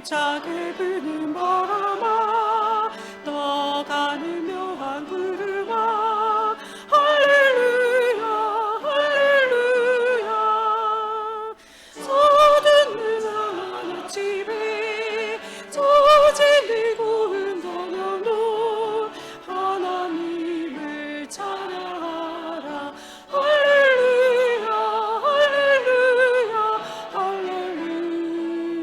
힘차게 부는 바람아 떠가는 묘한 구름아 할렐루야 할렐루야 서듣는 하늘집에 저질리고 흔들려도 하나님을 찬양하라 할렐루야 할렐루야 할렐루야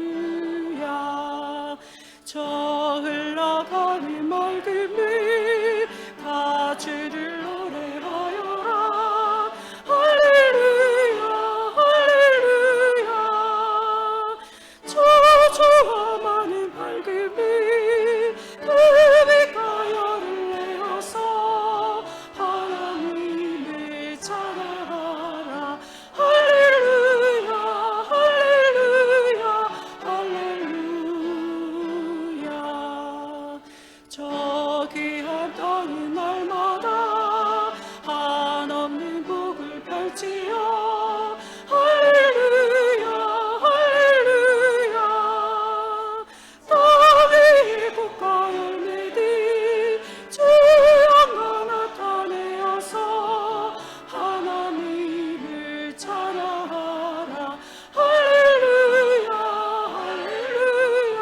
저 흘러가는 맑은 물 가주를 노래하여라 할렐루야 할렐루야 저주와 많은 밝은 물 그 빛가여를 내어서 하나님을 찬양하라 할렐루야 할렐루야 할렐루야 저 귀한 땅은 날마다 한없는 복을 펼치어 할렐루야 할렐루야 땅의 꽃과 열매들 주양과 나타내어서 하나님을 찬양하라 할렐루야 할렐루야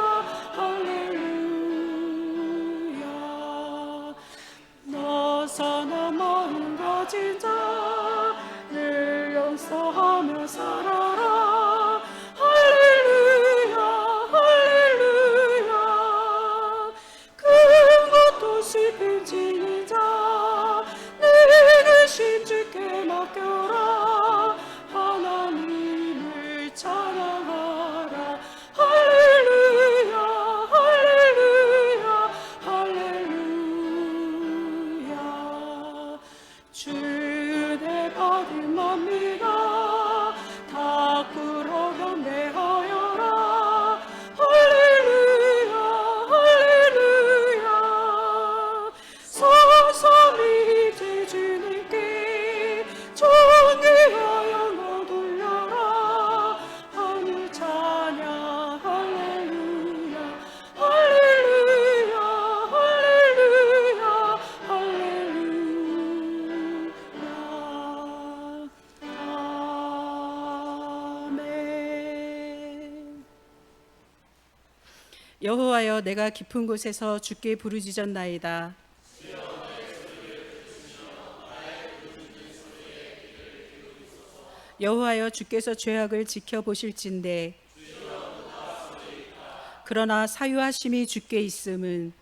할렐루야 너 선한 마음 가진 자를 용서하며 살아라 할렐루야 할렐루야 큰 것도 슬픈 지닌 자내 근심 주께 맡겨라 하나님을 찬양하라 할렐루야 할렐루야 할렐루야 주 은혜 받은 만민아 다 꿇어 경배하여라 할렐루야 할렐루야 서서히 이제 주님께 존귀와 영광 돌려라 하늘 찬양 할렐루야 할렐루야 할렐루야 할렐루야 아멘. 여호와여 내가 깊은 곳에서 주께 부르짖었나이다. 여호와여 주께서 죄악을 지켜보실진대 그러나 사유하심이 주께 있음은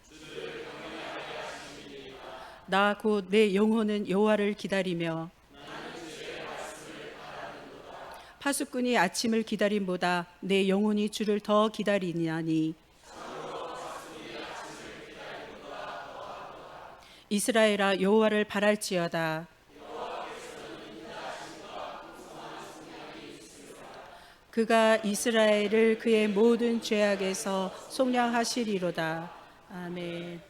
나 곧 내 영혼은 여호와를 기다리며 파수꾼이 아침을 기다림보다 내 영혼이 주를 더 기다리나니 이스라엘아 여호와를 바랄지어다. 그가 이스라엘을 그의 모든 죄악에서 속량하시리로다. 아멘.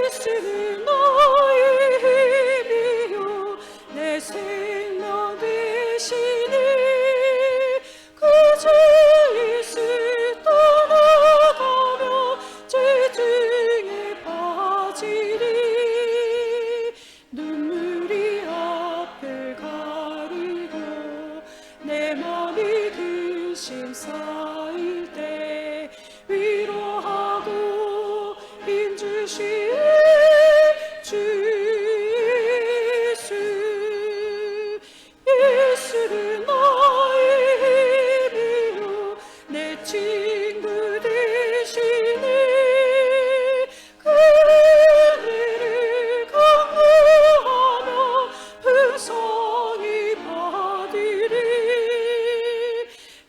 예수는 나의 힘이요 내 생명 되시니 그 주 예수 떠나가며 죄 중에 빠지리 눈물이 앞을 가리고 내 맘이 근심 쌓일 때 위로하고 힘주시 주 예수 예수는 나의 힘이요 내 친구 되시니 그 은혜를 강구하며 풍성히 받으리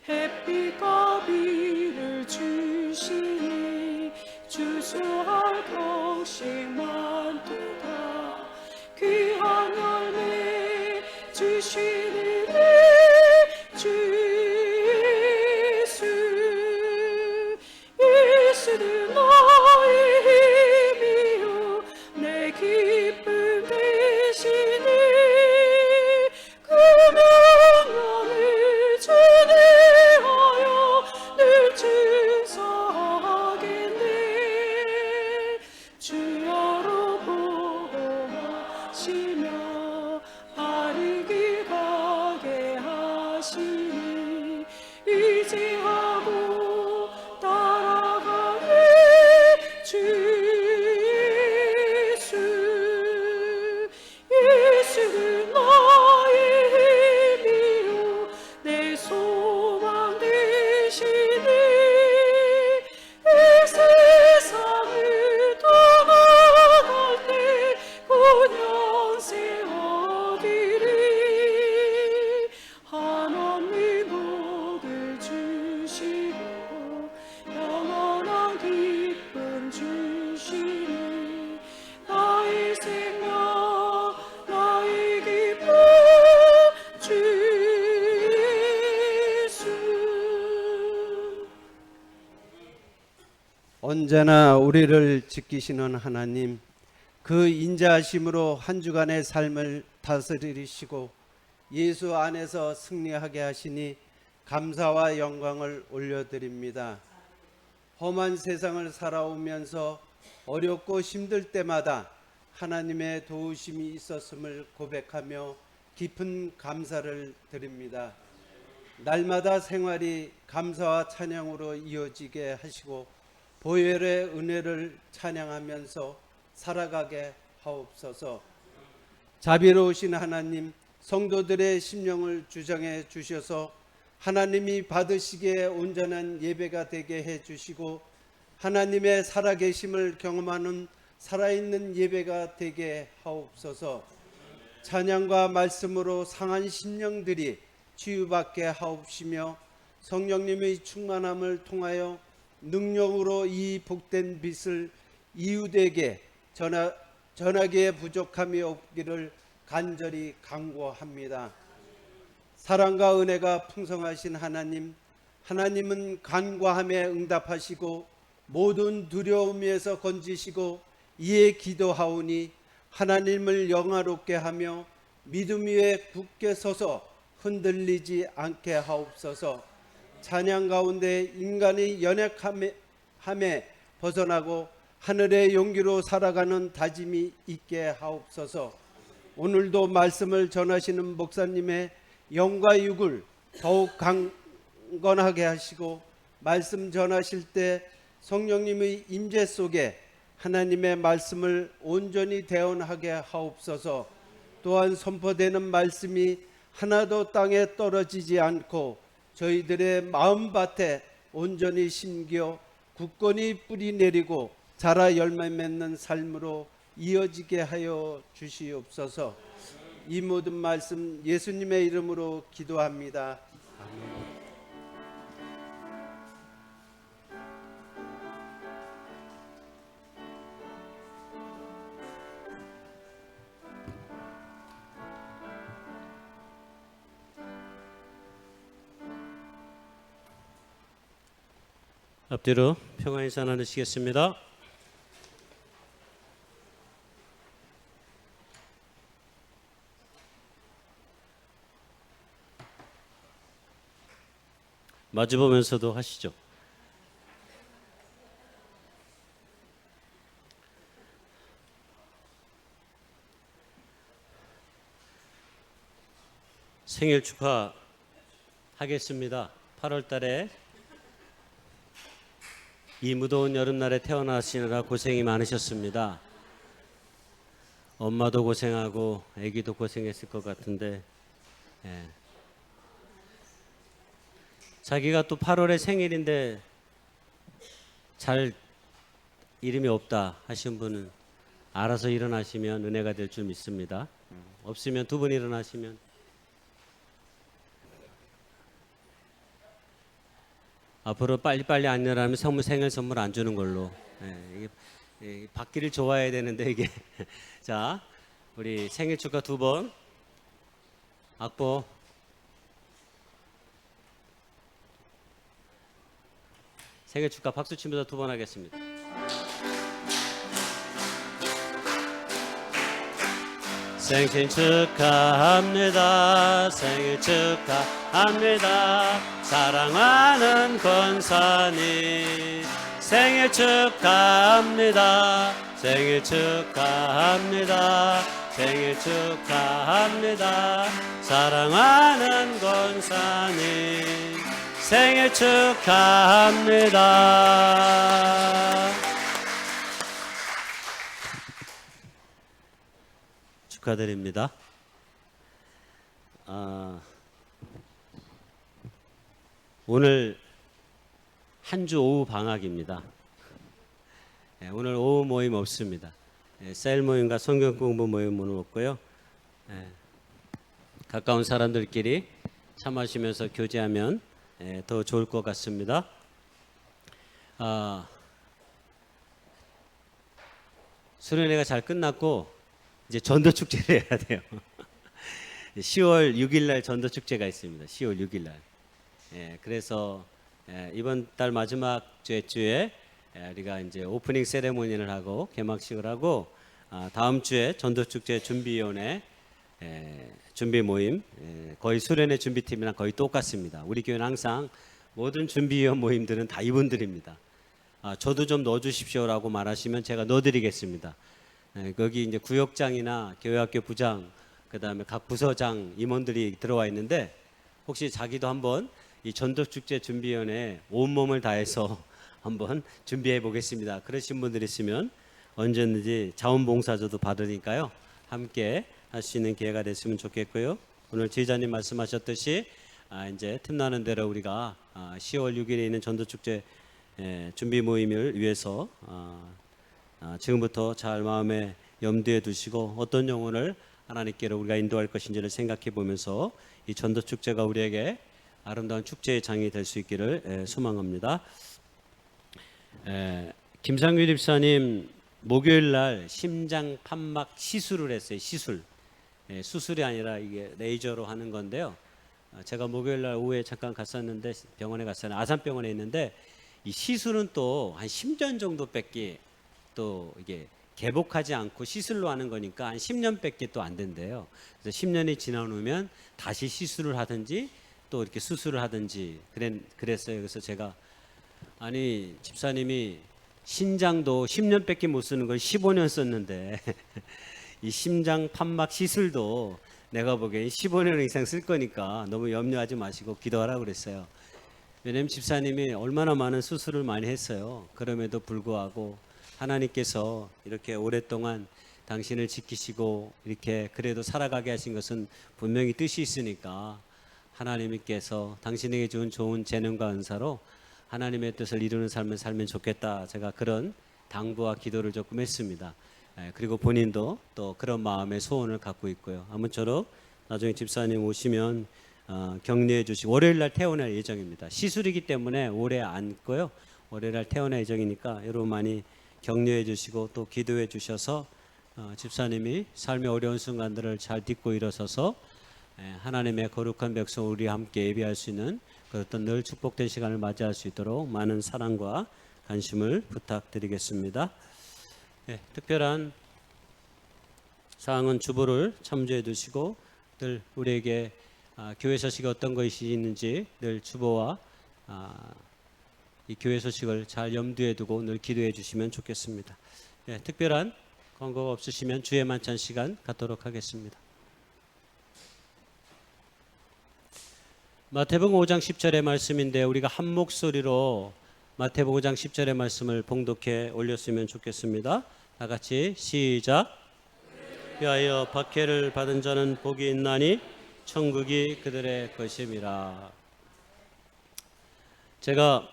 햇빛과 비를 주시니 주수할 곡식만 두다 귀한 열매 주시니 주 예수 예수는 나의 힘이요 내 기쁨 되시니 하시며 바르게 가게 하시니 의지하고 따라가네 주 예수는 나의 힘이요 내 소망 되시니 이 세상을 떠나갈 때 고년세 어디리 하나님 복을 주시고 영원한 기쁨 주시니 나의 생명 나의 기쁨 주 예수. 언제나 우리를 지키시는 하나님, 그 인자하심으로 한 주간의 삶을 다스리시고 예수 안에서 승리하게 하시니 감사와 영광을 올려드립니다. 험한 세상을 살아오면서 어렵고 힘들 때마다 하나님의 도우심이 있었음을 고백하며 깊은 감사를 드립니다. 날마다 생활이 감사와 찬양으로 이어지게 하시고 보혈의 은혜를 찬양하면서 살아가게 하옵소서. 자비로우신 하나님, 성도들의 심령을 주장해 주셔서 하나님이 받으시기에 온전한 예배가 되게 해 주시고 하나님의 살아계심을 경험하는 살아있는 예배가 되게 하옵소서. 찬양과 말씀으로 상한 심령들이 치유받게 하옵시며 성령님의 충만함을 통하여 능력으로 이 복된 빛을 이웃에게 전하기에 부족함이 없기를 간절히 간구합니다. 사랑과 은혜가 풍성하신 하나님, 하나님은 간구함에 응답하시고 모든 두려움에서 건지시고 이에 기도하오니 하나님을 영화롭게 하며 믿음 위에 굳게 서서 흔들리지 않게 하옵소서. 찬양 가운데 인간의 연약함에 벗어나고 하늘의 용기로 살아가는 다짐이 있게 하옵소서. 오늘도 말씀을 전하시는 목사님의 영과 육을 더욱 강건하게 하시고 말씀 전하실 때 성령님의 임재 속에 하나님의 말씀을 온전히 대언하게 하옵소서. 또한 선포되는 말씀이 하나도 땅에 떨어지지 않고 저희들의 마음밭에 온전히 심겨 굳건히 뿌리 내리고 자라 열매 맺는 삶으로 이어지게 하여 주시옵소서. 이 모든 말씀 예수님의 이름으로 기도합니다. 아멘. 앞뒤로 평화 인사 나누시겠습니다. 마주보면서도 하시죠. 생일 축하하겠습니다. 8월 달에 이 무더운 여름날에 태어나시느라 고생이 많으셨습니다. 엄마도 고생하고 아기도 고생했을 것 같은데 자기가 또 8월에 생일인데 잘 이름이 없다 하신 분은 알아서 일어나시면 은혜가 될 줄 믿습니다. 없으면 두 분 일어나시면 앞으로 빨리빨리 안 일어나면 생일 선물 안 주는 걸로. 이게 받기를 좋아해야 되는데 이게 자, 우리 생일 축하 두 번 악보 생일 축하 박수 치면서 두 번 하겠습니다. 생신 축하합니다. 생일 축하합니다. 사랑하는 권사님 생일 축하합니다. 생일 축하합니다. 생일 축하합니다. 사랑하는 권사님 생일 축하합니다. 축하드립니다. 오늘 한 주 오후 방학입니다. 오늘 오후 모임 없습니다. 셀 모임과 성경 공부 모임은 없고요. 가까운 사람들끼리 차 마시면서 교제하면 더 좋을 것 같습니다. 수련회가 잘 끝났고 이제 전도 축제를 해야 돼요. 10월 6일 날 전도 축제가 있습니다. 10월 6일 날. 그래서 이번 달 마지막 주에 우리가 이제 오프닝 세레모니를 하고 개막식을 하고 다음 주에 전도축제 준비위원회 준비 모임 거의 수련회 준비팀이랑 거의 똑같습니다. 우리 교회는 항상 모든 준비위원 모임들은 다 이분들입니다. 저도 좀 넣어주십시오라고 말하시면 제가 넣어드리겠습니다. 거기 이제 구역장이나 교회학교 부장 그다음에 각 부서장 임원들이 들어와 있는데 혹시 자기도 한번 이 전도축제 준비위원회 온몸을 다해서 한번 준비해 보겠습니다. 그러신 분들 있으면 언제든지 자원봉사자도 받으니까요. 함께 할 수 있는 기회가 됐으면 좋겠고요. 오늘 지휘자님 말씀하셨듯이 이제 틈나는 대로 우리가 10월 6일에 있는 전도축제 준비 모임을 위해서 지금부터 잘 마음에 염두에 두시고 어떤 영혼을 하나님께로 우리가 인도할 것인지를 생각해 보면서 이 전도축제가 우리에게 아름다운 축제의 장이 될 수 있기를 소망합니다. 김상규 집사님 목요일 날 심장 판막 시술을 했어요. 수술이 아니라 이게 레이저로 하는 건데요. 제가 목요일 날 오후에 잠깐 갔었는데 병원에 갔어요. 아산병원에 있는데 이 시술은 또 한 10년 정도밖에 또 이게 개복하지 않고 시술로 하는 거니까 한 10년밖에 또 안 된대요. 그래서 10년이 지나면 다시 시술을 하든지 또 이렇게 수술을 하든지 그랬어요. 그래서 제가 아니 집사님이 신장도 10년밖에 못 쓰는 걸 15년 썼는데 이 심장 판막 시술도 내가 보기엔 15년 이상 쓸 거니까 너무 염려하지 마시고 기도하라고 그랬어요. 왜냐면 집사님이 얼마나 많은 수술을 많이 했어요. 그럼에도 불구하고 하나님께서 이렇게 오랫동안 당신을 지키시고 이렇게 그래도 살아가게 하신 것은 분명히 뜻이 있으니까 하나님께서 당신에게 준 좋은 재능과 은사로 하나님의 뜻을 이루는 삶을 살면 좋겠다. 제가 그런 당부와 기도를 조금 했습니다. 그리고 본인도 또 그런 마음의 소원을 갖고 있고요. 아무쪼록 나중에 집사님 오시면 격려해 주시고 월요일 날 퇴원할 예정입니다. 시술이기 때문에 오래 앉고요. 월요일 날 퇴원할 예정이니까 여러분 많이 격려해 주시고 또 기도해 주셔서 집사님이 삶의 어려운 순간들을 잘 딛고 일어서서 하나님의 거룩한 백성 우리 함께 예배할 수 있는 그 어떤 늘 축복된 시간을 맞이할 수 있도록 많은 사랑과 관심을 부탁드리겠습니다. 특별한 사항은 주보를 참조해 두시고 늘 우리에게 교회 소식이 어떤 것이 있는지 늘 주보와 이 교회 소식을 잘 염두에 두고 늘 기도해 주시면 좋겠습니다. 특별한 권고가 없으시면 주의 만찬 시간 갖도록 하겠습니다. 마태복음 5장 10절의 말씀인데 우리가 한 목소리로 마태복음 5장 10절의 말씀을 봉독해 올렸으면 좋겠습니다. 다 같이 시작. 위하여 박해를 받은 자는 복이 있나니 천국이 그들의 것임이라. 제가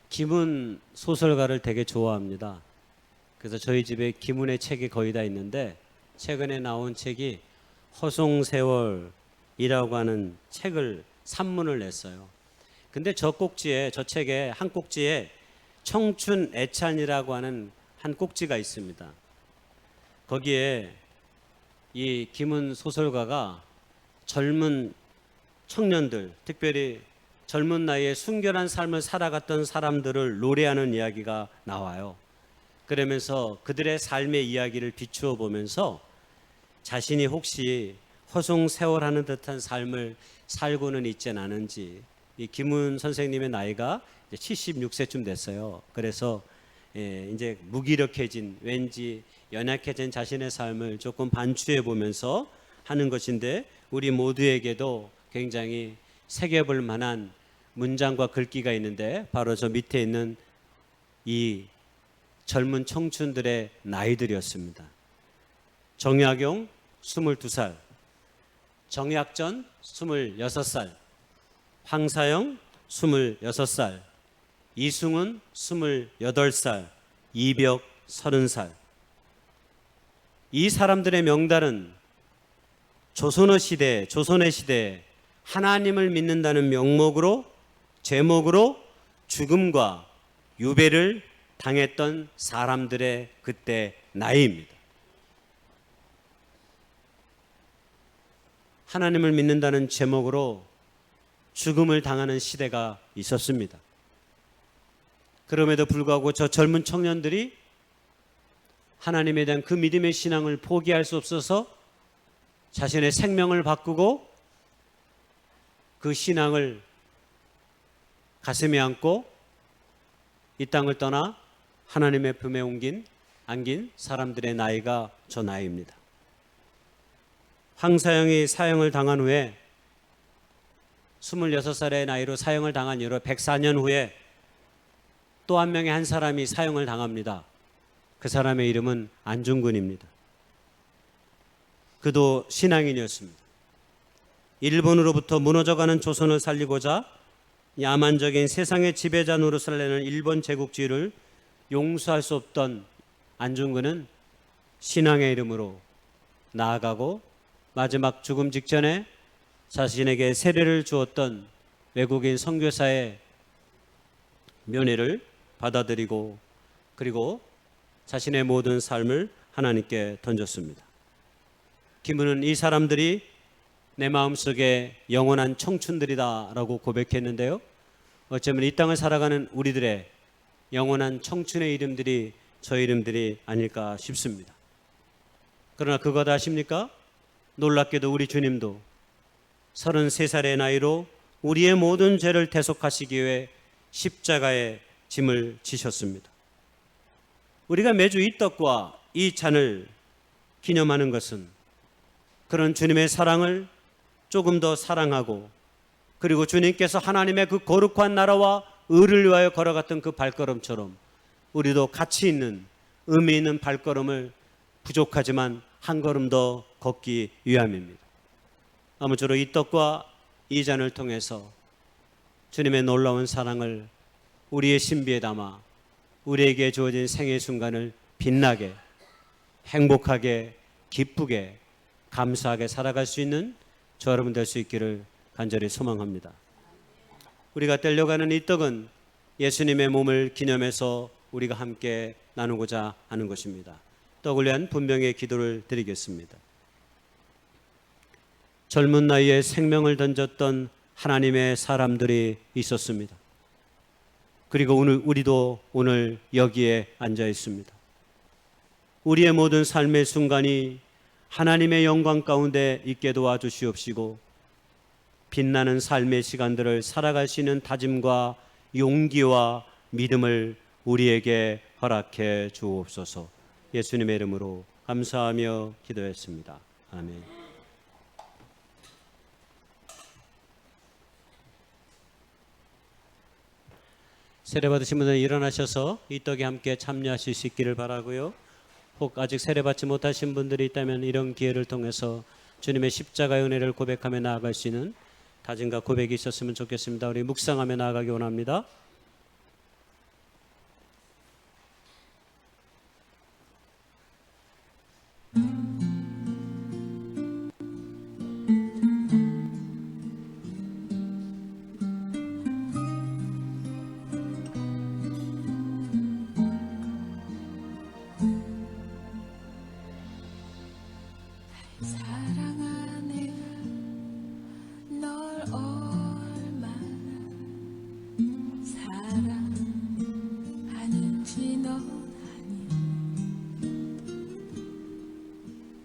김훈 소설가를 되게 좋아합니다. 그래서 저희 집에 김훈의 책이 거의 다 있는데 최근에 나온 책이 허송세월이라고 하는 책을 산문을 냈어요. 근데 저 책에 한 꼭지에 청춘 애찬이라고 하는 한 꼭지가 있습니다. 거기에 이 김훈 소설가가 젊은 청년들, 특별히 젊은 나이에 순결한 삶을 살아갔던 사람들을 노래하는 이야기가 나와요. 그러면서 그들의 삶의 이야기를 비추어 보면서 자신이 혹시 허송세월하는 듯한 삶을 살고는 있진 않은지, 이 김훈 선생님의 나이가 76세쯤 됐어요. 그래서 이제 무기력해진, 왠지 연약해진 자신의 삶을 조금 반추해 보면서 하는 것인데, 우리 모두에게도 굉장히 새겨볼 만한 문장과 글귀가 있는데, 바로 저 밑에 있는 이 젊은 청춘들의 나이들이었습니다. 정약용 22살, 정약전 26살, 황사영 26살, 이승훈 28살, 이벽 30살. 이 사람들의 명단은 조선의 시대에 하나님을 믿는다는 명목으로, 제목으로 죽음과 유배를 당했던 사람들의 그때 나이입니다. 하나님을 믿는다는 제목으로 죽음을 당하는 시대가 있었습니다. 그럼에도 불구하고 저 젊은 청년들이 하나님에 대한 그 믿음의 신앙을 포기할 수 없어서 자신의 생명을 바꾸고 그 신앙을 가슴에 안고 이 땅을 떠나 하나님의 품에 안긴 사람들의 나이가 저 나이입니다. 황사영이 사형을 당한 후에 26살의 나이로 사형을 당한 이후로 104년 후에 또 한 명의 한 사람이 사형을 당합니다. 그 사람의 이름은 안중근입니다. 그도 신앙인이었습니다. 일본으로부터 무너져가는 조선을 살리고자 야만적인 세상의 지배자 노릇을 내는 일본 제국주의를 용서할 수 없던 안중근은 신앙의 이름으로 나아가고 마지막 죽음 직전에 자신에게 세례를 주었던 외국인 선교사의 면회를 받아들이고 그리고 자신의 모든 삶을 하나님께 던졌습니다. 김은은 이 사람들이 내 마음속에 영원한 청춘들이다라고 고백했는데요. 어쩌면 이 땅을 살아가는 우리들의 영원한 청춘의 이름들이 저 이름들이 아닐까 싶습니다. 그러나 그거 다 아십니까? 놀랍게도 우리 주님도 33살의 나이로 우리의 모든 죄를 대속하시기 위해 십자가의 짐을 지셨습니다. 우리가 매주 이 떡과 이 잔을 기념하는 것은 그런 주님의 사랑을 조금 더 사랑하고 그리고 주님께서 하나님의 그 거룩한 나라와 의를 위하여 걸어갔던 그 발걸음처럼 우리도 가치 있는 의미 있는 발걸음을 부족하지만 한 걸음 더 걷기 위함입니다. 아무쪼록 이 떡과 이 잔을 통해서 주님의 놀라운 사랑을 우리의 신비에 담아 우리에게 주어진 생의 순간을 빛나게, 행복하게, 기쁘게, 감사하게 살아갈 수 있는 저 여러분 될 수 있기를 간절히 소망합니다. 우리가 떼려가는 이 떡은 예수님의 몸을 기념해서 우리가 함께 나누고자 하는 것입니다. 떡을 위한 분명의 기도를 드리겠습니다. 젊은 나이에 생명을 던졌던 하나님의 사람들이 있었습니다. 그리고 우리도 오늘 여기에 앉아 있습니다. 우리의 모든 삶의 순간이 하나님의 영광 가운데 있게 도와주시옵시고 빛나는 삶의 시간들을 살아갈 수 있는 다짐과 용기와 믿음을 우리에게 허락해 주옵소서. 예수님의 이름으로 감사하며 기도했습니다. 아멘. 세례 받으신 분들은 일어나셔서 이 떡에 함께 참여하실 수 있기를 바라고요. 혹 아직 세례 받지 못하신 분들이 있다면 이런 기회를 통해서 주님의 십자가의 은혜를 고백하며 나아갈 수 있는 다짐과 고백이 있었으면 좋겠습니다. 우리 묵상하며 나아가기 원합니다. 사랑하네 널 얼마나 사랑하는지 넌 아니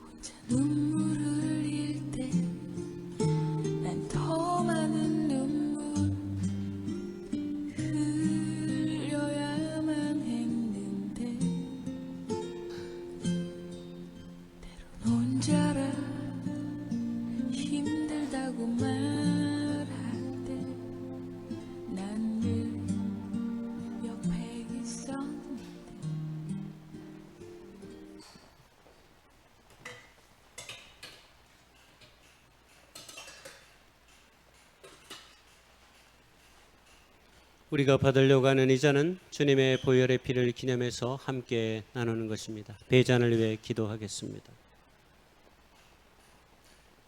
혼자 눈물을 흘릴 때 난 더 많은 눈물 흘려야만 했는데 혼자라 힘들다고 말할 때 난 늘 옆에 있었는데 우리가 받으려고 하는 이 잔은 주님의 보혈의 피를 기념해서 함께 나누는 것입니다. 배잔을 위해 기도하겠습니다.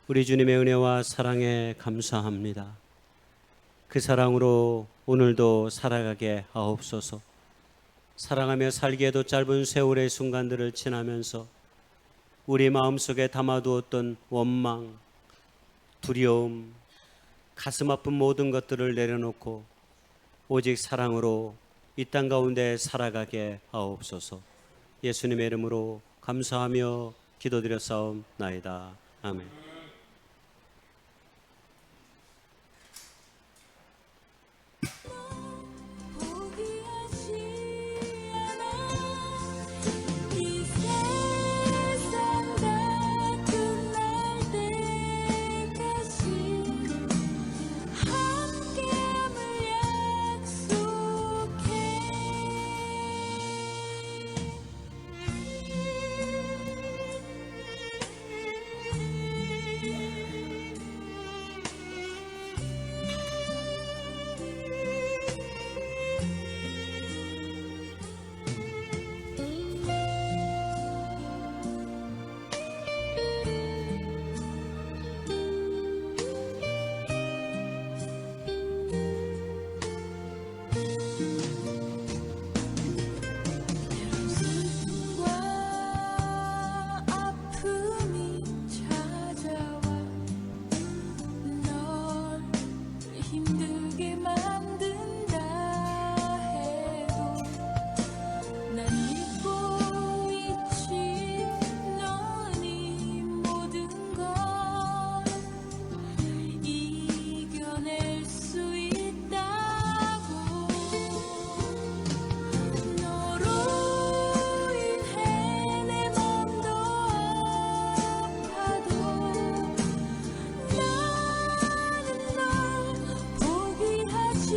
우리 주님의 은혜와 사랑에 감사합니다. 그 사랑으로 오늘도 살아가게 하옵소서. 사랑하며 살기에도 짧은 세월의 순간들을 지나면서 우리 마음속에 담아두었던 원망, 두려움, 가슴 아픈 모든 것들을 내려놓고 오직 사랑으로 이 땅 가운데 살아가게 하옵소서. 예수님의 이름으로 감사하며 기도드렸사옵나이다. 아멘. 포기하지 않아 이 세상 같은 날 때까지 함께함을 약속해 슬픔과 아픔이 찾아와 널 힘들게 만든다 해도 난 믿고 있지 너니 모든 걸 이겨낼 수 있다고 너로 인해 내 맘도 아파도 나는 널 포기하지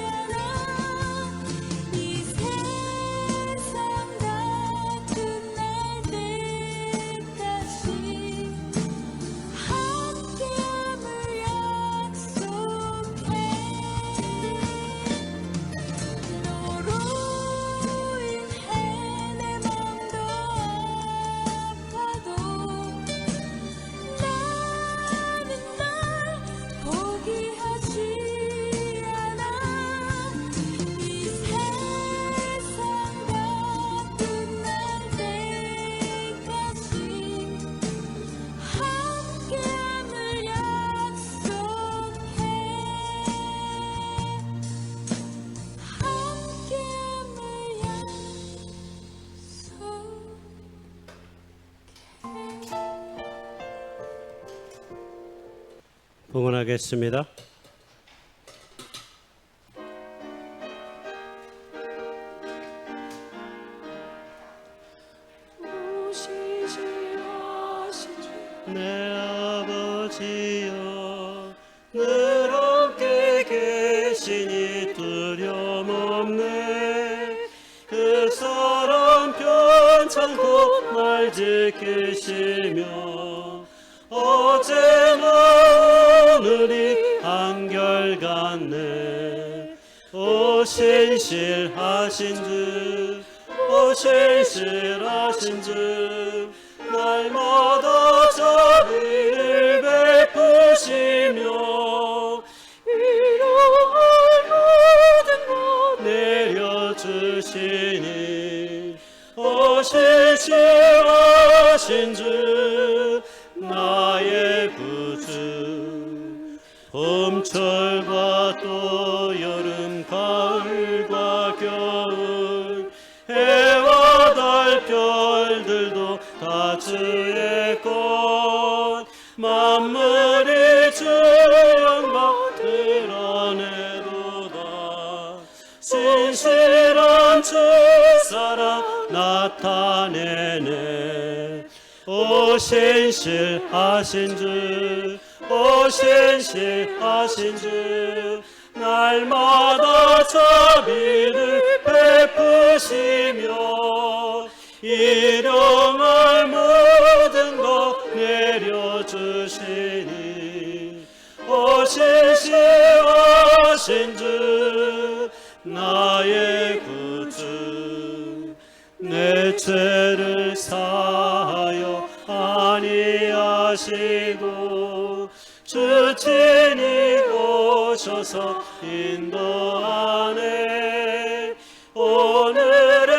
않아 이 세상 같은 날 때까지 함께함을 약속해 너로 인해 내 맘도 아파도 나는 널 포기하지 않아 이 세상 같은 날 때까지 함께함을 약속해 함께함을 약속해 봉헌하겠습니다. 오시지 하신 주 내 아버지여 늘 함께 계시니 두려움 없네. 그 사랑 편찮고 날 지키시며 어제나 오늘이 한결같네. 오 신실하신 주, 오 신실하신 주, 날마다 자비를 베푸시며 이러한 모든 것 내려주시니 오 신실하신 주, 나의 구주. 봄철과 또 여름 가을과 겨울 해와 달 별들도 다 주의 것. 만물이 주 영광 드러내도다. 신실한 주 사랑 나타내네. 오 오 신실하신 주, 오 신실하신 주, 날마다 자비를 베푸시며 일용할 모든 것 내려주시니 오 신실하신 주, 나의 구주, 내 죄를 사하여 아니하시고 주 친히 오셔서 인도하네. 오늘의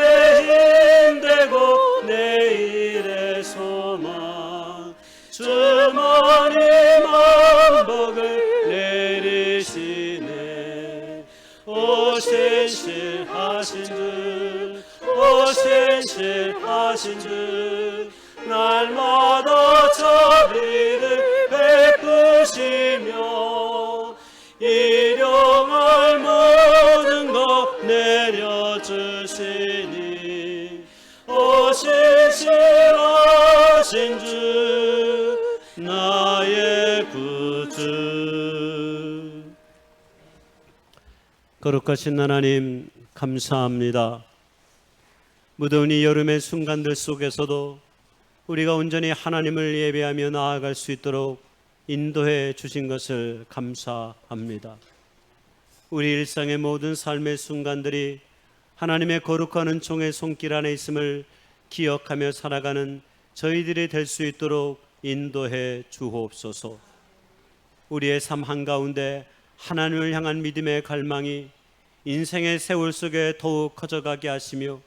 힘되고 내일의 소망, 주만이 만복을 내리시네. 오 신실하신 주, 오 신실하신 주, 날마다 자비를 베푸시며 일용할 모든 것 내려주시니 오 신실하신 주, 나의 구주. 거룩하신 하나님, 감사합니다. 무더운 이 여름의 순간들 속에서도 우리가 온전히 하나님을 예배하며 나아갈 수 있도록 인도해 주신 것을 감사합니다. 우리 일상의 모든 삶의 순간들이 하나님의 거룩한 은총의 손길 안에 있음을 기억하며 살아가는 저희들이 될 수 있도록 인도해 주옵소서. 우리의 삶 한가운데 하나님을 향한 믿음의 갈망이 인생의 세월 속에 더욱 커져가게 하시며,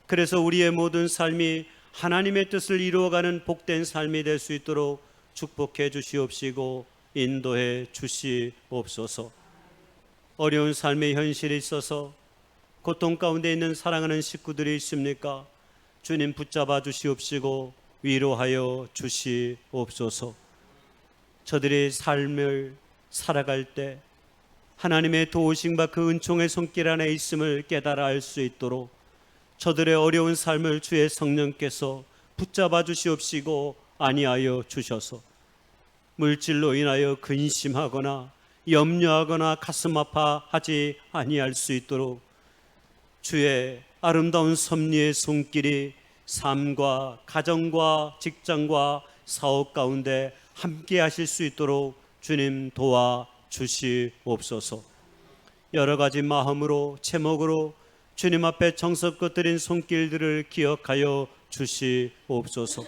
그래서 우리의 모든 삶이 하나님의 뜻을 이루어가는 복된 삶이 될 수 있도록 축복해 주시옵시고 인도해 주시옵소서. 어려운 삶의 현실이 있어서 고통 가운데 있는 사랑하는 식구들이 있습니까? 주님 붙잡아 주시옵시고 위로하여 주시옵소서. 저들이 삶을 살아갈 때 하나님의 도우심과 그 은총의 손길 안에 있음을 깨달아 알 수 있도록 저들의 어려운 삶을 주의 성령께서 붙잡아 주시옵시고 안위하여 주셔서 물질로 인하여 근심하거나 염려하거나 가슴 아파하지 아니할 수 있도록 주의 아름다운 섭리의 손길이 삶과 가정과 직장과 사업 가운데 함께 하실 수 있도록 주님 도와 주시옵소서. 여러 가지 마음으로 제목으로 주님 앞에 정성껏 드린 손길들을 기억하여 주시옵소서.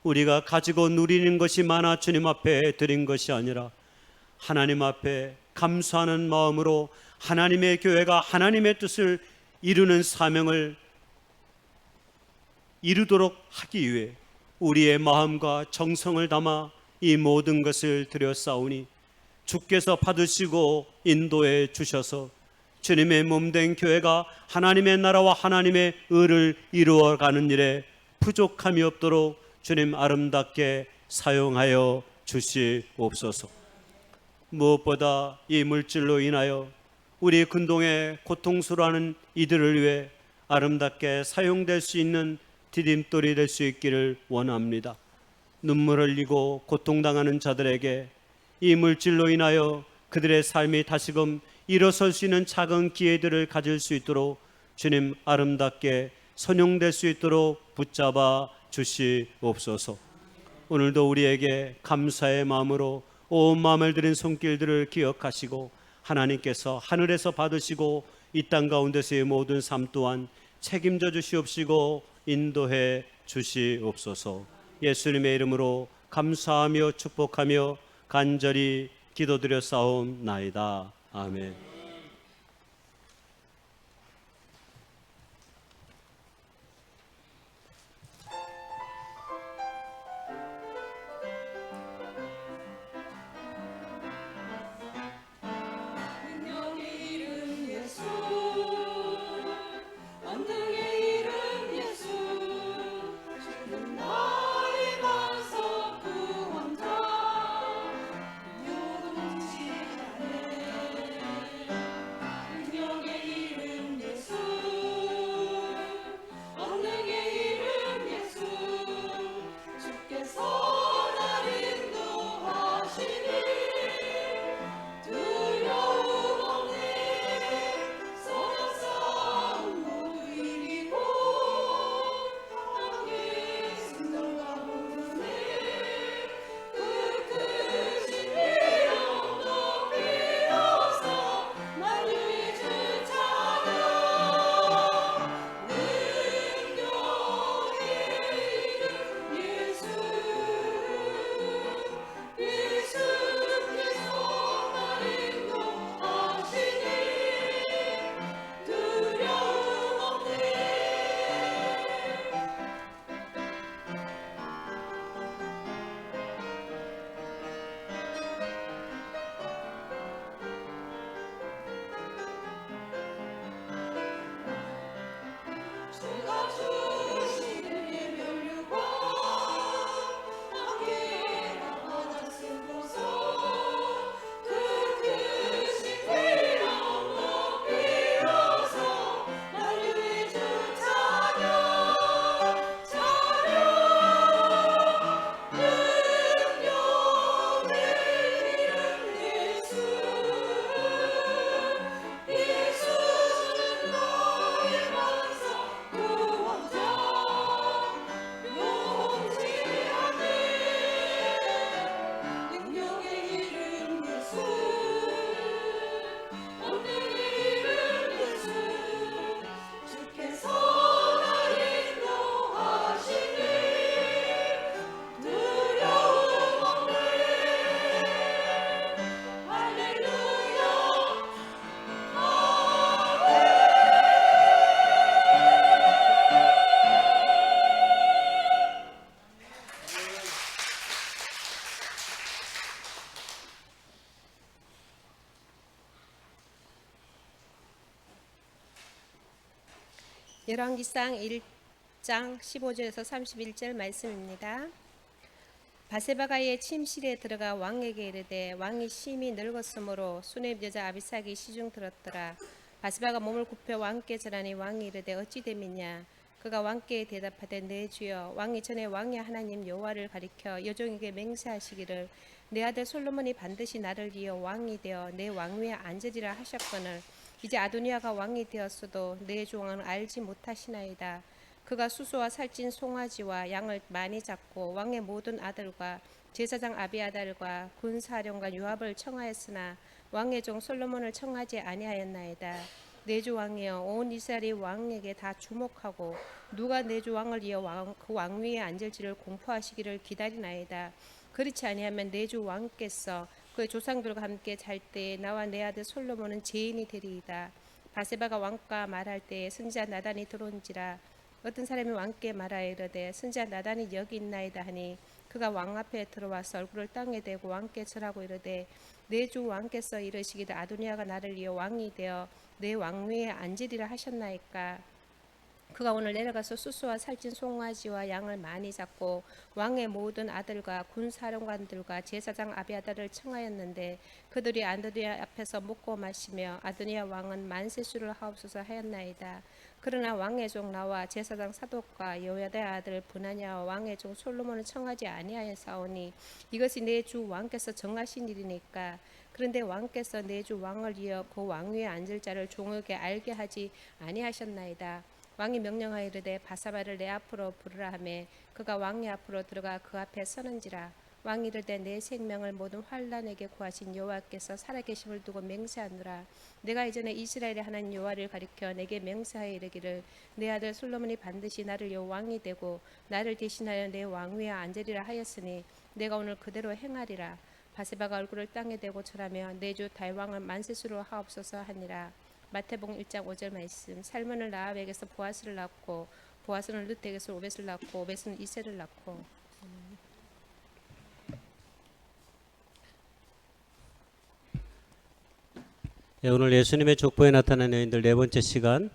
우리가 가지고 누리는 것이 많아 주님 앞에 드린 것이 아니라 하나님 앞에 감사하는 마음으로 하나님의 교회가 하나님의 뜻을 이루는 사명을 이루도록 하기 위해 우리의 마음과 정성을 담아 이 모든 것을 드렸사오니 주께서 받으시고 인도해 주셔서 주님의 몸된 교회가 하나님의 나라와 하나님의 의를 이루어가는 일에 부족함이 없도록 주님 아름답게 사용하여 주시옵소서. 무엇보다 이 물질로 인하여 우리 근동에 고통스러워하는 이들을 위해 아름답게 사용될 수 있는 디딤돌이 될 수 있기를 원합니다. 눈물 흘리고 고통당하는 자들에게 이 물질로 인하여 그들의 삶이 다시금 일어설 수 있는 작은 기회들을 가질 수 있도록 주님 아름답게 선용될 수 있도록 붙잡아 주시옵소서. 오늘도 우리에게 감사의 마음으로 온 마음을 드린 손길들을 기억하시고 하나님께서 하늘에서 받으시고 이 땅 가운데서의 모든 삶 또한 책임져 주시옵시고 인도해 주시옵소서. 예수님의 이름으로 감사하며 축복하며 간절히 기도드려 싸움나이다. 아멘. 능력의 이름 예수, 언능의 이름 예수, 주는 나의 반석 구원자, 요동치 않네. 열왕기상 1장 15절에서 31절 말씀입니다. 바세바가의 침실에 들어가 왕에게 이르되 왕이 심히 늙었으므로 수넴 여자 아비삭이 시중 들었더라. 바세바가 몸을 굽혀 왕께 전하니 왕이 이르되 어찌 됨이냐. 그가 왕께 대답하되 내 주여 왕이 전에 왕의 하나님 여호와를 가리켜 여종에게 맹세하시기를 내 아들 솔로몬이 반드시 나를 이어 왕이 되어 내 왕위에 앉으리라 하셨거늘 이제 아도니아가 왕이 되었어도 내 종은 알지 못하시나이다. 그가 수소와 살찐 송아지와 양을 많이 잡고 왕의 모든 아들과 제사장 아비아달과 군사령관 요압을 청하였으나 왕의 종 솔로몬을 청하지 아니하였나이다. 내 주 왕이여 온 이스라엘이 왕에게 다 주목하고 누가 내 주 왕을 이어 그 왕위에 앉을지를 공포하시기를 기다리나이다. 그렇지 아니하면 내 주 왕께서 그의 조상들과 함께 잘 때에 나와 내 아들 솔로몬은 죄인이 되리이다. 바세바가 왕과 말할 때에 선지자 나단이 들어온지라. 어떤 사람이 왕께 말하여 이르되 선지자 나단이 여기 있나이다 하니 그가 왕 앞에 들어와서 얼굴을 땅에 대고 왕께 절하고 이르되 내 주 왕께서 이르시기를 아도니아가 나를 이어 왕이 되어 내 왕위에 앉으리라 하셨나이까. 그가 오늘 내려가서 수수와 살찐 송아지와 양을 많이 잡고 왕의 모든 아들과 군사령관들과 제사장 아비아달을 청하였는데 그들이 아도니아 앞에서 먹고 마시며 아도니아 왕은 만세수를 하옵소서 하였나이다. 그러나 왕의 종 나와 제사장 사독과 여호야다의 아들 브나냐와 왕의 종 솔로몬을 청하지 아니하였사오니 이것이 내 주 왕께서 정하신 일이니까. 그런데 왕께서 내 주 왕을 이어 그 왕위에 앉을 자를 종에게 알게 하지 아니하셨나이다. 왕이 명령하여 이르되 바사바를 내 앞으로 부르라 하매 그가 왕의 앞으로 들어가 그 앞에 서는지라. 왕이 이르되 내 생명을 모든 환난에게 구하신 여호와께서 살아계심을 두고 맹세하노라. 내가 이전에 이스라엘의 하나님 여호와를 가리켜 내게 맹세하여 이르기를 내 아들 솔로몬이 반드시 나를 이어 왕이 되고 나를 대신하여 내 왕위에 앉으리라 하였으니 내가 오늘 그대로 행하리라. 바세바가 얼굴을 땅에 대고 절하며 내 주 다윗왕을 만세수로 하옵소서 하니라. 마태복음 1장 5절 말씀. 살몬은 라합에게서 보아스를 낳고 보아스는 룻에게서 오벳을 낳고 오벳은 이새를 낳고. 네, 오늘 예수님의 족보에 나타난 여인들 네 번째 시간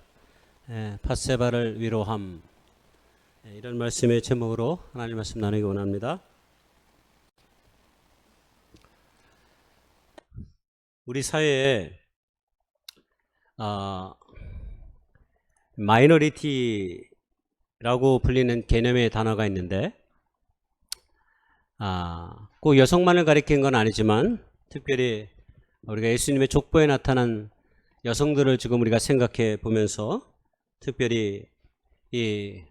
바세바를 위로함, 이런 말씀의 제목으로 하나님 말씀 나누기 원합니다. 우리 사회에 마이너리티라고 불리는 개념의 단어가 있는데 꼭 여성만을 가리키는 건 아니지만 특별히 우리가 예수님의 족보에 나타난 여성들을 지금 우리가 생각해 보면서 특별히 이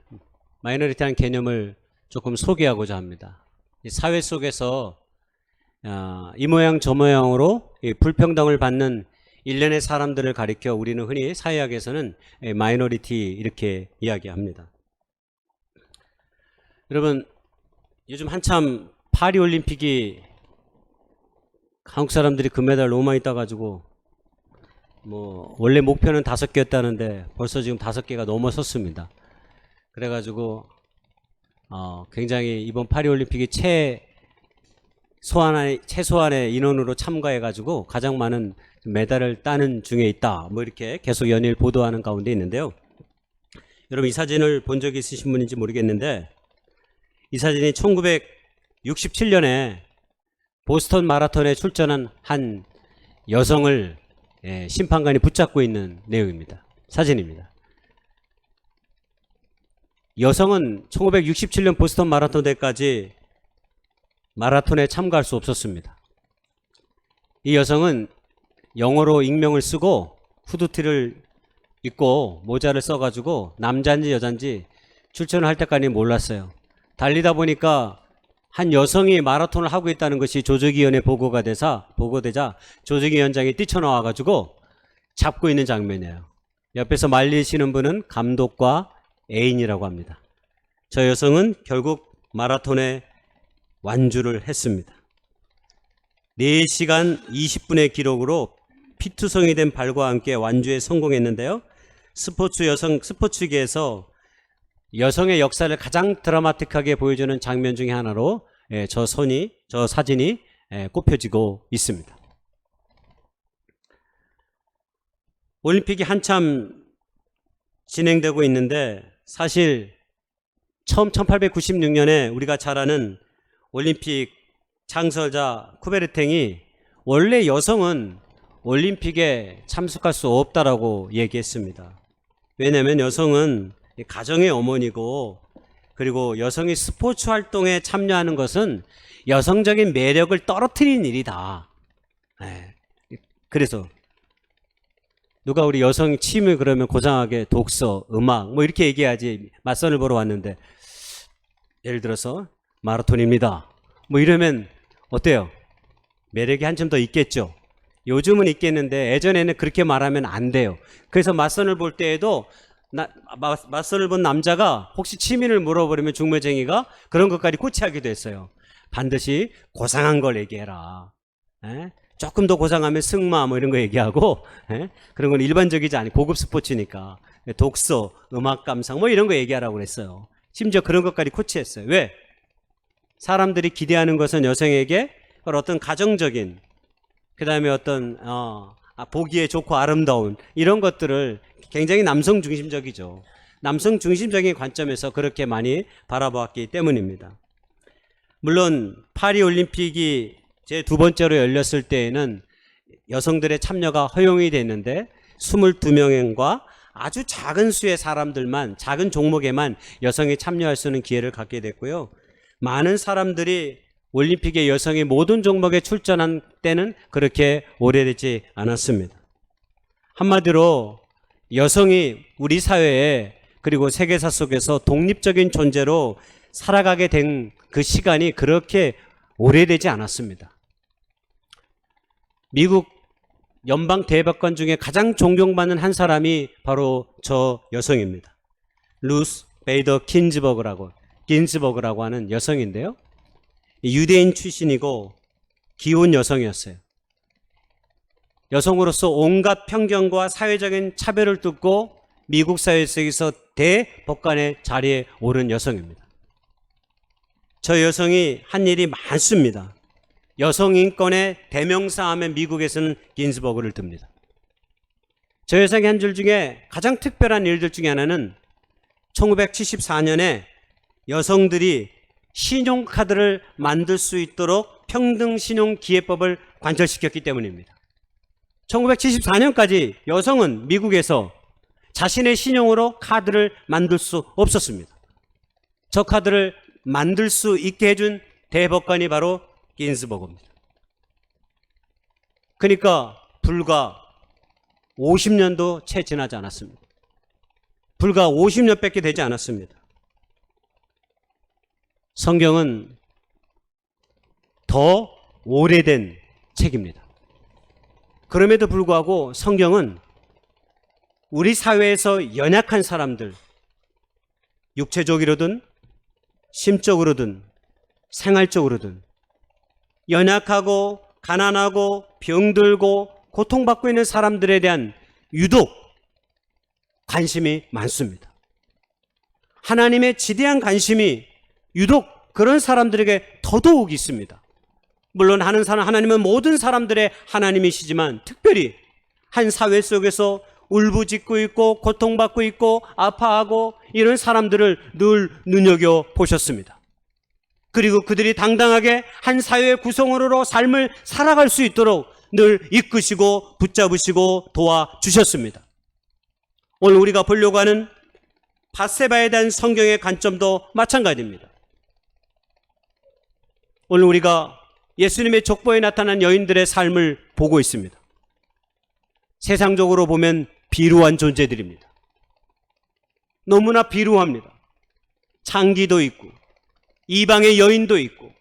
마이너리티라는 개념을 조금 소개하고자 합니다. 이 사회 속에서 이 모양 저 모양으로 이 불평등을 받는 일련의 사람들을 가리켜 우리는 흔히 사회학에서는 마이너리티 이렇게 이야기합니다. 여러분, 요즘 한참 파리올림픽이 한국 사람들이 금메달 너무 많이 따가지고 원래 목표는 5개였다는데 벌써 지금 5개가 넘어섰습니다. 그래가지고 굉장히 이번 파리올림픽이 최소한의 인원으로 참가해가지고 가장 많은 메달을 따는 중에 있다. 이렇게 계속 연일 보도하는 가운데 있는데요. 여러분, 이 사진을 본 적이 있으신 분인지 모르겠는데 이 사진이 1967년에 보스턴 마라톤에 출전한 한 여성을 심판관이 붙잡고 있는 내용입니다. 사진입니다. 여성은 1967년 보스턴 마라톤 때까지 마라톤에 참가할 수 없었습니다. 이 여성은 영어로 익명을 쓰고 후드티를 입고 모자를 써가지고 남자인지 여자인지 출전을 할 때까지 몰랐어요. 달리다 보니까 한 여성이 마라톤을 하고 있다는 것이 조직위원회 보고되자 조직위원장이 뛰쳐나와가지고 잡고 있는 장면이에요. 옆에서 말리시는 분은 감독과 애인이라고 합니다. 저 여성은 결국 마라톤에 완주를 했습니다. 4시간 20분의 기록으로 피투성이 된 발과 함께 완주에 성공했는데요. 스포츠계에서 여성의 역사를 가장 드라마틱하게 보여주는 장면 중에 하나로 저 사진이 꼽혀지고 있습니다. 올림픽이 한참 진행되고 있는데 사실 처음 1896년에 우리가 잘 아는 올림픽 창설자 쿠베르탱이 원래 여성은 올림픽에 참석할 수 없다라고 얘기했습니다. 왜냐하면 여성은 가정의 어머니고 그리고 여성이 스포츠 활동에 참여하는 것은 여성적인 매력을 떨어뜨리는 일이다. 그래서 누가 우리 여성 취미 그러면 고상하게 독서, 음악 뭐 이렇게 얘기하지. 맞선을 보러 왔는데 예를 들어서 마라톤입니다. 뭐 이러면 어때요? 매력이 한점 더 있겠죠. 요즘은 있겠는데 예전에는 그렇게 말하면 안 돼요. 그래서 맞선을 볼 때에도 맞선을 본 남자가 혹시 취미를 물어버리면 중매쟁이가 그런 것까지 코치하기도 했어요. 반드시 고상한 걸 얘기해라. 조금 더 고상하면 승마 뭐 이런 거 얘기하고 그런 건 일반적이지 않고 고급 스포츠니까 독서, 음악 감상 뭐 이런 거 얘기하라고 그랬어요. 심지어 그런 것까지 코치했어요. 왜? 사람들이 기대하는 것은 여성에게 어떤 가정적인 그 다음에 어떤 보기에 좋고 아름다운 이런 것들을 굉장히 남성 중심적이죠. 남성 중심적인 관점에서 그렇게 많이 바라보았기 때문입니다. 물론 파리올림픽이 제 두 번째로 열렸을 때에는 여성들의 참여가 허용이 됐는데 22명과 아주 작은 수의 사람들만, 작은 종목에만 여성이 참여할 수 있는 기회를 갖게 됐고요. 많은 사람들이 올림픽에 여성이 모든 종목에 출전한 때는 그렇게 오래되지 않았습니다. 한마디로 여성이 우리 사회에 그리고 세계사 속에서 독립적인 존재로 살아가게 된 그 시간이 그렇게 오래되지 않았습니다. 미국 연방 대법관 중에 가장 존경받는 한 사람이 바로 저 여성입니다. 루스 베이더 긴즈버그라고 하는 여성인데요. 유대인 출신이고 기혼 여성이었어요. 여성으로서 온갖 편견과 사회적인 차별을 뚫고 미국 사회 속에서 대법관의 자리에 오른 여성입니다. 저 여성이 한 일이 많습니다. 여성 인권의 대명사 하면 미국에서는 긴즈버그를 듭니다. 저 여성의 한 줄 중에 가장 특별한 일들 중에 하나는 1974년에 여성들이 신용카드를 만들 수 있도록 평등신용기회법을 관철시켰기 때문입니다. 1974년까지 여성은 미국에서 자신의 신용으로 카드를 만들 수 없었습니다. 저 카드를 만들 수 있게 해준 대법관이 바로 긴즈버그입니다. 그러니까 불과 50년도 채 지나지 않았습니다. 불과 50년밖에 되지 않았습니다. 성경은 더 오래된 책입니다. 그럼에도 불구하고 성경은 우리 사회에서 연약한 사람들, 육체적으로든 심적으로든 생활적으로든 연약하고 가난하고 병들고 고통받고 있는 사람들에 대한 유독 관심이 많습니다. 하나님의 지대한 관심이 유독 그런 사람들에게 더더욱 있습니다. 물론 하나님은 모든 사람들의 하나님이시지만 특별히 한 사회 속에서 울부짖고 있고 고통받고 있고 아파하고 이런 사람들을 늘 눈여겨보셨습니다. 그리고 그들이 당당하게 한 사회의 구성원으로 삶을 살아갈 수 있도록 늘 이끄시고 붙잡으시고 도와주셨습니다. 오늘 우리가 보려고 하는 밧세바에 대한 성경의 관점도 마찬가지입니다. 오늘 우리가 예수님의 족보에 나타난 여인들의 삶을 보고 있습니다. 세상적으로 보면 비루한 존재들입니다. 너무나 비루합니다. 창기도 있고 이방의 여인도 있고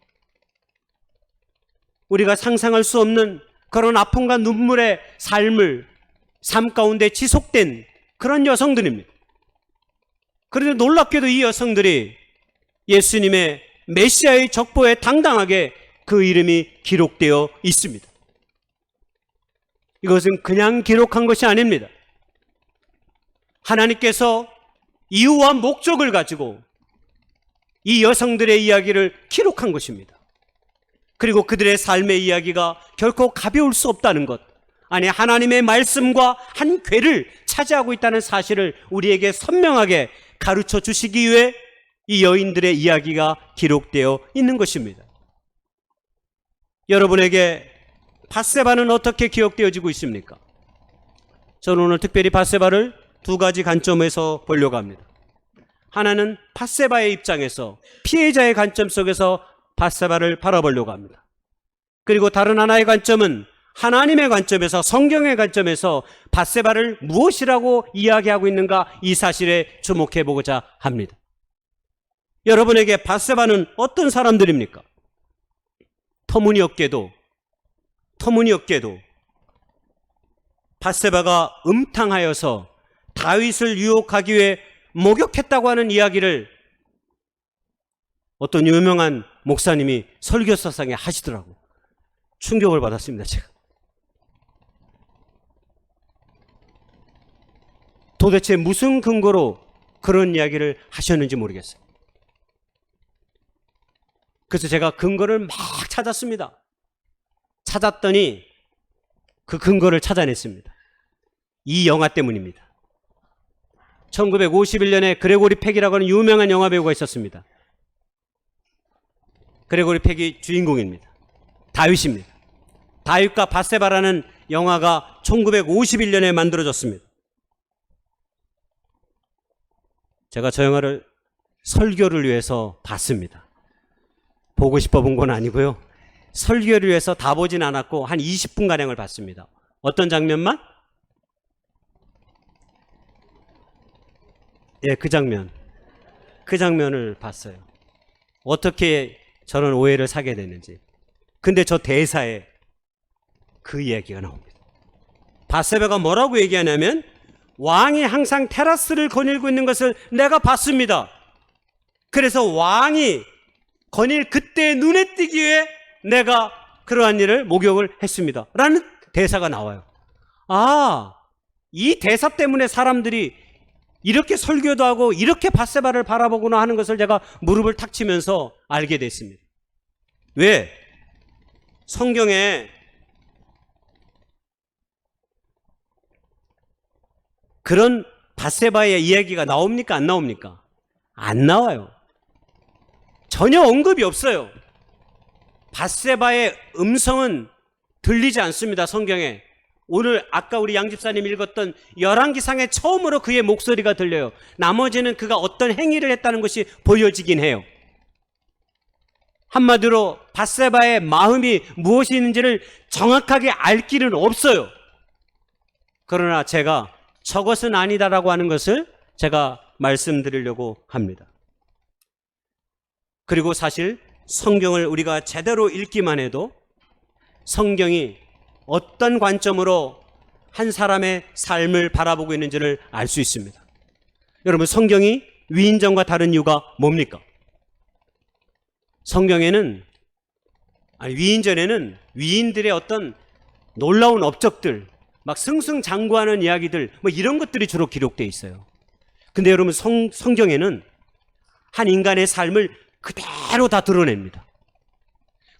우리가 상상할 수 없는 그런 아픔과 눈물의 삶 가운데 지속된 그런 여성들입니다. 그런데 놀랍게도 이 여성들이 예수님의 메시아의 족보에 당당하게 그 이름이 기록되어 있습니다. 이것은 그냥 기록한 것이 아닙니다. 하나님께서 이유와 목적을 가지고 이 여성들의 이야기를 기록한 것입니다. 그리고 그들의 삶의 이야기가 결코 가벼울 수 없다는 것, 아니 하나님의 말씀과 한 궤를 차지하고 있다는 사실을 우리에게 선명하게 가르쳐 주시기 위해 이 여인들의 이야기가 기록되어 있는 것입니다. 여러분에게 밧세바는 어떻게 기억되어지고 있습니까? 저는 오늘 특별히 밧세바를 두 가지 관점에서 보려고 합니다. 하나는 밧세바의 입장에서 피해자의 관점 속에서 밧세바를 바라보려고 합니다. 그리고 다른 하나의 관점은 하나님의 관점에서, 성경의 관점에서 밧세바를 무엇이라고 이야기하고 있는가, 이 사실에 주목해 보고자 합니다. 여러분에게 밧세바는 어떤 사람들입니까? 터무니없게도 밧세바가 음탕하여서 다윗을 유혹하기 위해 목욕했다고 하는 이야기를 어떤 유명한 목사님이 설교사상에 하시더라고. 충격을 받았습니다, 제가. 도대체 무슨 근거로 그런 이야기를 하셨는지 모르겠어요. 그래서 제가 근거를 막 찾았습니다. 찾았더니 그 근거를 찾아냈습니다. 이 영화 때문입니다. 1951년에 그레고리 팩이라고 하는 유명한 영화배우가 있었습니다. 그레고리 팩이 주인공입니다. 다윗입니다. 다윗과 밧세바라는 영화가 1951년에 만들어졌습니다. 제가 저 영화를 설교를 위해서 봤습니다. 보고 싶어 본 건 아니고요. 설교를 위해서 다 보진 않았고 한 20분가량을 봤습니다. 어떤 장면만? 예, 그 장면을 봤어요. 어떻게 저런 오해를 사게 됐는지. 근데 저 대사에 그 이야기가 나옵니다. 밧세바가 뭐라고 얘기하냐면, 왕이 항상 테라스를 거닐고 있는 것을 내가 봤습니다. 그래서 왕이 거닐 그때 눈에 띄기 위해 내가 그러한 일을 목욕을 했습니다. 라는 대사가 나와요. 아, 이 대사 때문에 사람들이 이렇게 설교도 하고 이렇게 밧세바를 바라보구나 하는 것을 제가 무릎을 탁 치면서 알게 됐습니다. 왜? 성경에 그런 밧세바의 이야기가 나옵니까? 안 나옵니까? 안 나와요. 전혀 언급이 없어요. 밧세바의 음성은 들리지 않습니다, 성경에. 오늘 아까 우리 양 집사님 읽었던 열왕기상에 처음으로 그의 목소리가 들려요. 나머지는 그가 어떤 행위를 했다는 것이 보여지긴 해요. 한마디로 밧세바의 마음이 무엇이 있는지를 정확하게 알 길은 없어요. 그러나 제가 저것은 아니다라고 하는 것을 제가 말씀드리려고 합니다. 그리고 사실 성경을 우리가 제대로 읽기만 해도 성경이 어떤 관점으로 한 사람의 삶을 바라보고 있는지를 알 수 있습니다. 여러분, 성경이 위인전과 다른 이유가 뭡니까? 성경에는, 위인전에는 위인들의 어떤 놀라운 업적들, 막 승승장구하는 이야기들, 뭐 이런 것들이 주로 기록되어 있어요. 근데 여러분, 성경에는 한 인간의 삶을 그대로 다 드러냅니다.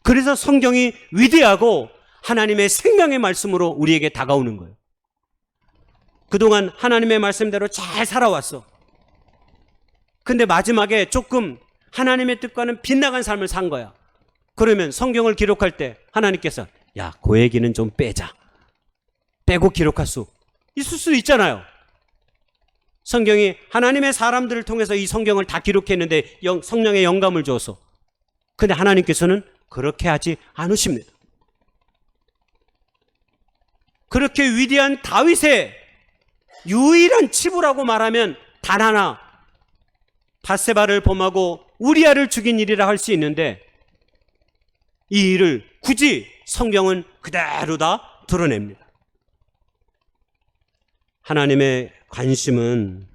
그래서 성경이 위대하고 하나님의 생명의 말씀으로 우리에게 다가오는 거예요. 그동안 하나님의 말씀대로 잘 살아왔어. 근데 마지막에 조금 하나님의 뜻과는 빗나간 삶을 산 거야. 그러면 성경을 기록할 때 하나님께서 야, 그 얘기는 좀 빼자. 빼고 기록할 수 있을 수 있잖아요. 성경이 하나님의 사람들을 통해서 이 성경을 다 기록했는데 성령의 영감을 줘서. 근데 하나님께서는 그렇게 하지 않으십니다. 그렇게 위대한 다윗의 유일한 치부라고 말하면 단 하나, 밧세바를 범하고 우리아를 죽인 일이라 할 수 있는데 이 일을 굳이 성경은 그대로 다 드러냅니다. 하나님의 관심은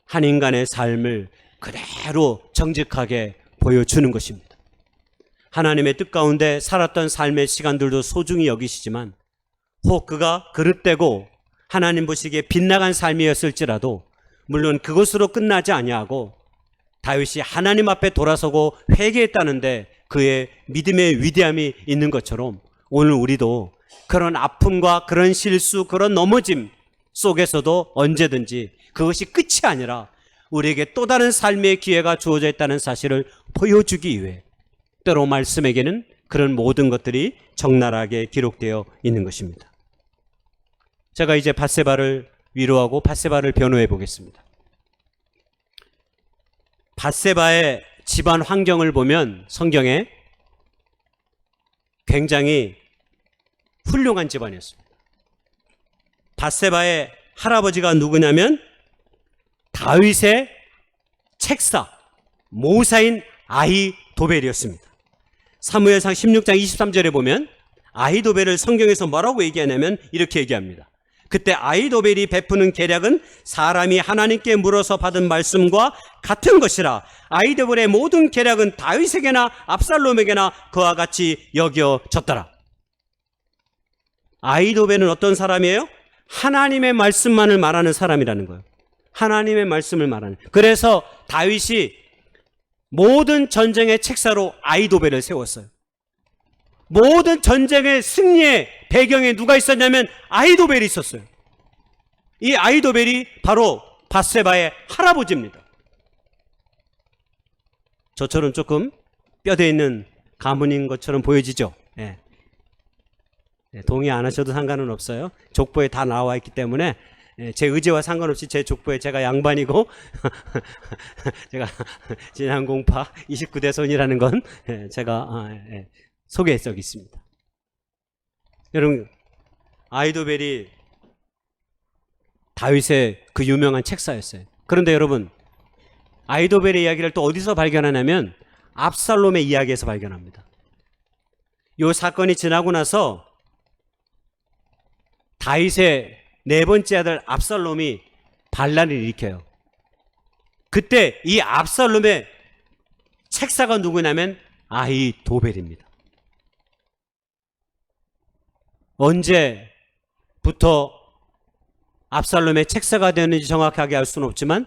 한 인간의 삶을 그대로 정직하게 보여주는 것입니다. 하나님의 뜻 가운데 살았던 삶의 시간들도 소중히 여기시지만 혹 그가 그릇되고 하나님 보시기에 빗나간 삶이었을지라도 물론 그것으로 끝나지 아니하고 다윗이 하나님 앞에 돌아서고 회개했다는데 그의 믿음의 위대함이 있는 것처럼 오늘 우리도 그런 아픔과 그런 실수, 그런 넘어짐 속에서도 언제든지 그것이 끝이 아니라 우리에게 또 다른 삶의 기회가 주어져 있다는 사실을 보여주기 위해 때로 말씀에게는 그런 모든 것들이 적나라하게 기록되어 있는 것입니다. 제가 이제 밧세바를 위로하고 밧세바를 변호해 보겠습니다. 밧세바의 집안 환경을 보면 성경에 굉장히 훌륭한 집안이었습니다. 밧세바의 할아버지가 누구냐면 다윗의 책사, 모사인 아히도벨이었습니다. 사무엘상 16장 23절에 보면 아히도벨을 성경에서 뭐라고 얘기하냐면 이렇게 얘기합니다. 그때 아히도벨이 베푸는 계략은 사람이 하나님께 물어서 받은 말씀과 같은 것이라. 아히도벨의 모든 계략은 다윗에게나 압살롬에게나 그와 같이 여겨졌더라. 아히도벨은 어떤 사람이에요? 하나님의 말씀만을 말하는 사람이라는 거예요. 하나님의 말씀을 말하는. 그래서 다윗이 모든 전쟁의 책사로 아히도벨을 세웠어요. 모든 전쟁의 승리의 배경에 누가 있었냐면 아히도벨이 있었어요. 이 아히도벨이 바로 밧세바의 할아버지입니다. 저처럼 조금 뼈대 있는 가문인 것처럼 보여지죠. 예. 동의 안 하셔도 상관은 없어요. 족보에 다 나와 있기 때문에 제 의지와 상관없이 제 족보에 제가 양반이고 제가 진양공파 29대 손이라는 건 제가 속에 썩 있습니다. 여러분, 아히도벨이 다윗의 그 유명한 책사였어요. 그런데 여러분, 아히도벨의 이야기를 또 어디서 발견하냐면 압살롬의 이야기에서 발견합니다. 이 사건이 지나고 나서 다윗의 네 번째 아들 압살롬이 반란을 일으켜요. 그때 이 압살롬의 책사가 누구냐면 아히도벨입니다. 언제부터 압살롬의 책사가 되었는지 정확하게 알 수는 없지만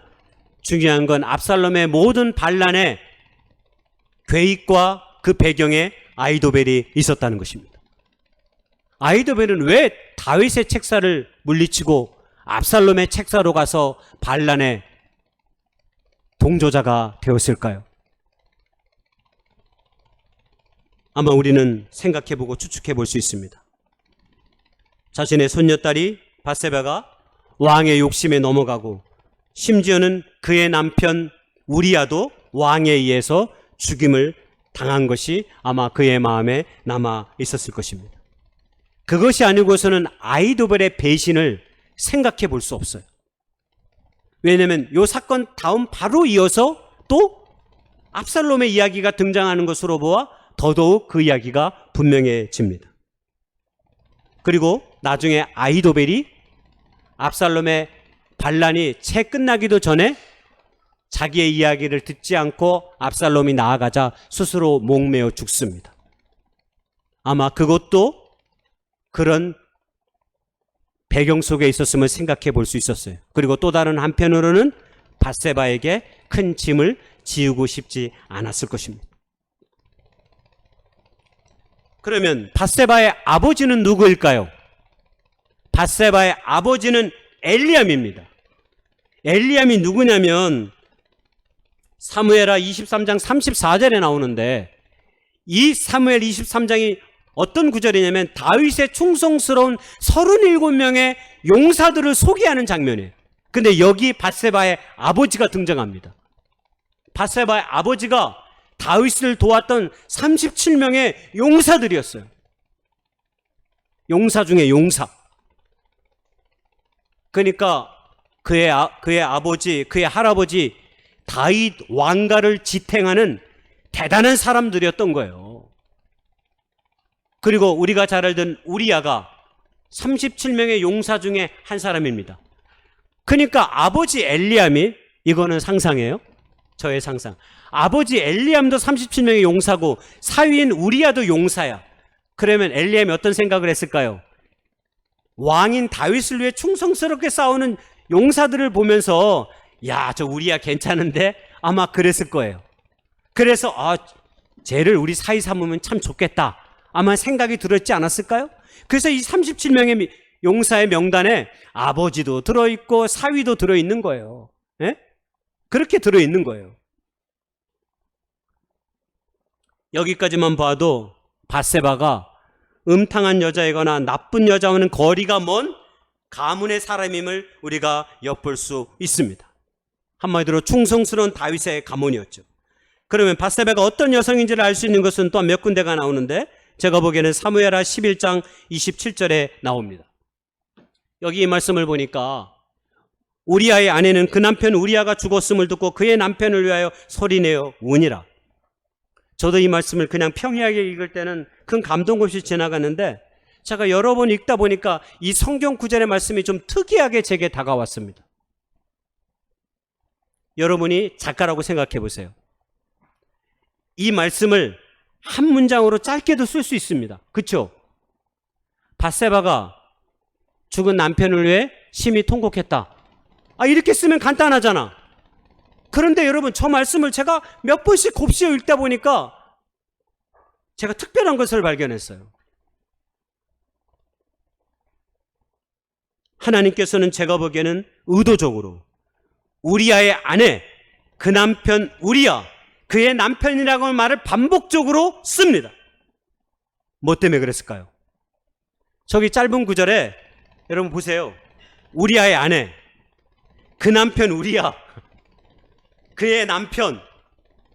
중요한 건 압살롬의 모든 반란의 계획과 그 배경에 아히도벨이 있었다는 것입니다. 아히도벨은 왜 다윗의 책사를 물리치고 압살롬의 책사로 가서 반란의 동조자가 되었을까요? 아마 우리는 생각해보고 추측해볼 수 있습니다. 자신의 손녀딸이 밧세바가 왕의 욕심에 넘어가고 심지어는 그의 남편 우리야도 왕에 의해서 죽임을 당한 것이 아마 그의 마음에 남아 있었을 것입니다. 그것이 아니고서는 아히도벨의 배신을 생각해 볼 수 없어요. 왜냐하면 이 사건 다음 바로 이어서 또 압살롬의 이야기가 등장하는 것으로 보아 더더욱 그 이야기가 분명해집니다. 그리고 나중에 아히도벨이 압살롬의 반란이 채 끝나기도 전에 자기의 이야기를 듣지 않고 압살롬이 나아가자 스스로 목매어 죽습니다. 아마 그것도 그런 배경 속에 있었음을 생각해 볼 수 있었어요. 그리고 또 다른 한편으로는 밧세바에게 큰 짐을 지우고 싶지 않았을 것입니다. 그러면 밧세바의 아버지는 누구일까요? 밧세바의 아버지는 엘리암입니다. 엘리암이 누구냐면 사무엘하 23장 34절에 나오는데 이 사무엘 23장이 어떤 구절이냐면 다윗의 충성스러운 37명의 용사들을 소개하는 장면이에요. 근데 여기 밧세바의 아버지가 등장합니다. 밧세바의 아버지가 다윗을 도왔던 37명의 용사들이었어요. 용사 중에 용사. 그러니까 그의 아버지, 그의 할아버지 다윗 왕가를 지탱하는 대단한 사람들이었던 거예요. 그리고 우리가 잘 알던 우리야가 37명의 용사 중에 한 사람입니다. 그러니까 아버지 엘리암이, 이거는 상상이에요. 저의 상상. 아버지 엘리암도 37명의 용사고 사위인 우리야도 용사야. 그러면 엘리암이 어떤 생각을 했을까요? 왕인 다윗을 위해 충성스럽게 싸우는 용사들을 보면서 야, 저 우리야 괜찮은데? 아마 그랬을 거예요. 그래서 쟤를 우리 사위 삼으면 참 좋겠다. 아마 생각이 들었지 않았을까요? 그래서 이 37명의 용사의 명단에 아버지도 들어있고 사위도 들어있는 거예요. 예? 그렇게 들어있는 거예요. 여기까지만 봐도 밧세바가 음탕한 여자이거나 나쁜 여자와는 거리가 먼 가문의 사람임을 우리가 엿볼 수 있습니다. 한마디로 충성스러운 다윗의 가문이었죠. 그러면 밧세바가 어떤 여성인지를 알 수 있는 것은 또 몇 군데가 나오는데 제가 보기에는 사무엘하 11장 27절에 나옵니다. 여기 이 말씀을 보니까 우리아의 아내는 그 남편 우리아가 죽었음을 듣고 그의 남편을 위하여 소리내어 우니라. 저도 이 말씀을 그냥 평이하게 읽을 때는 큰 감동 없이 지나갔는데 제가 여러 번 읽다 보니까 이 성경 구절의 말씀이 좀 특이하게 제게 다가왔습니다. 여러분이 작가라고 생각해 보세요. 이 말씀을 한 문장으로 짧게도 쓸 수 있습니다. 그렇죠? 밧세바가 죽은 남편을 위해 심히 통곡했다. 이렇게 쓰면 간단하잖아. 그런데 여러분, 저 말씀을 제가 몇 번씩 곱씹어 읽다 보니까 제가 특별한 것을 발견했어요. 하나님께서는 제가 보기에는 의도적으로 우리아의 아내, 그 남편 우리아, 그의 남편이라고 하는 말을 반복적으로 씁니다. 뭐 때문에 그랬을까요? 저기 짧은 구절에 여러분 보세요. 우리아의 아내, 그 남편 우리아, 그의 남편.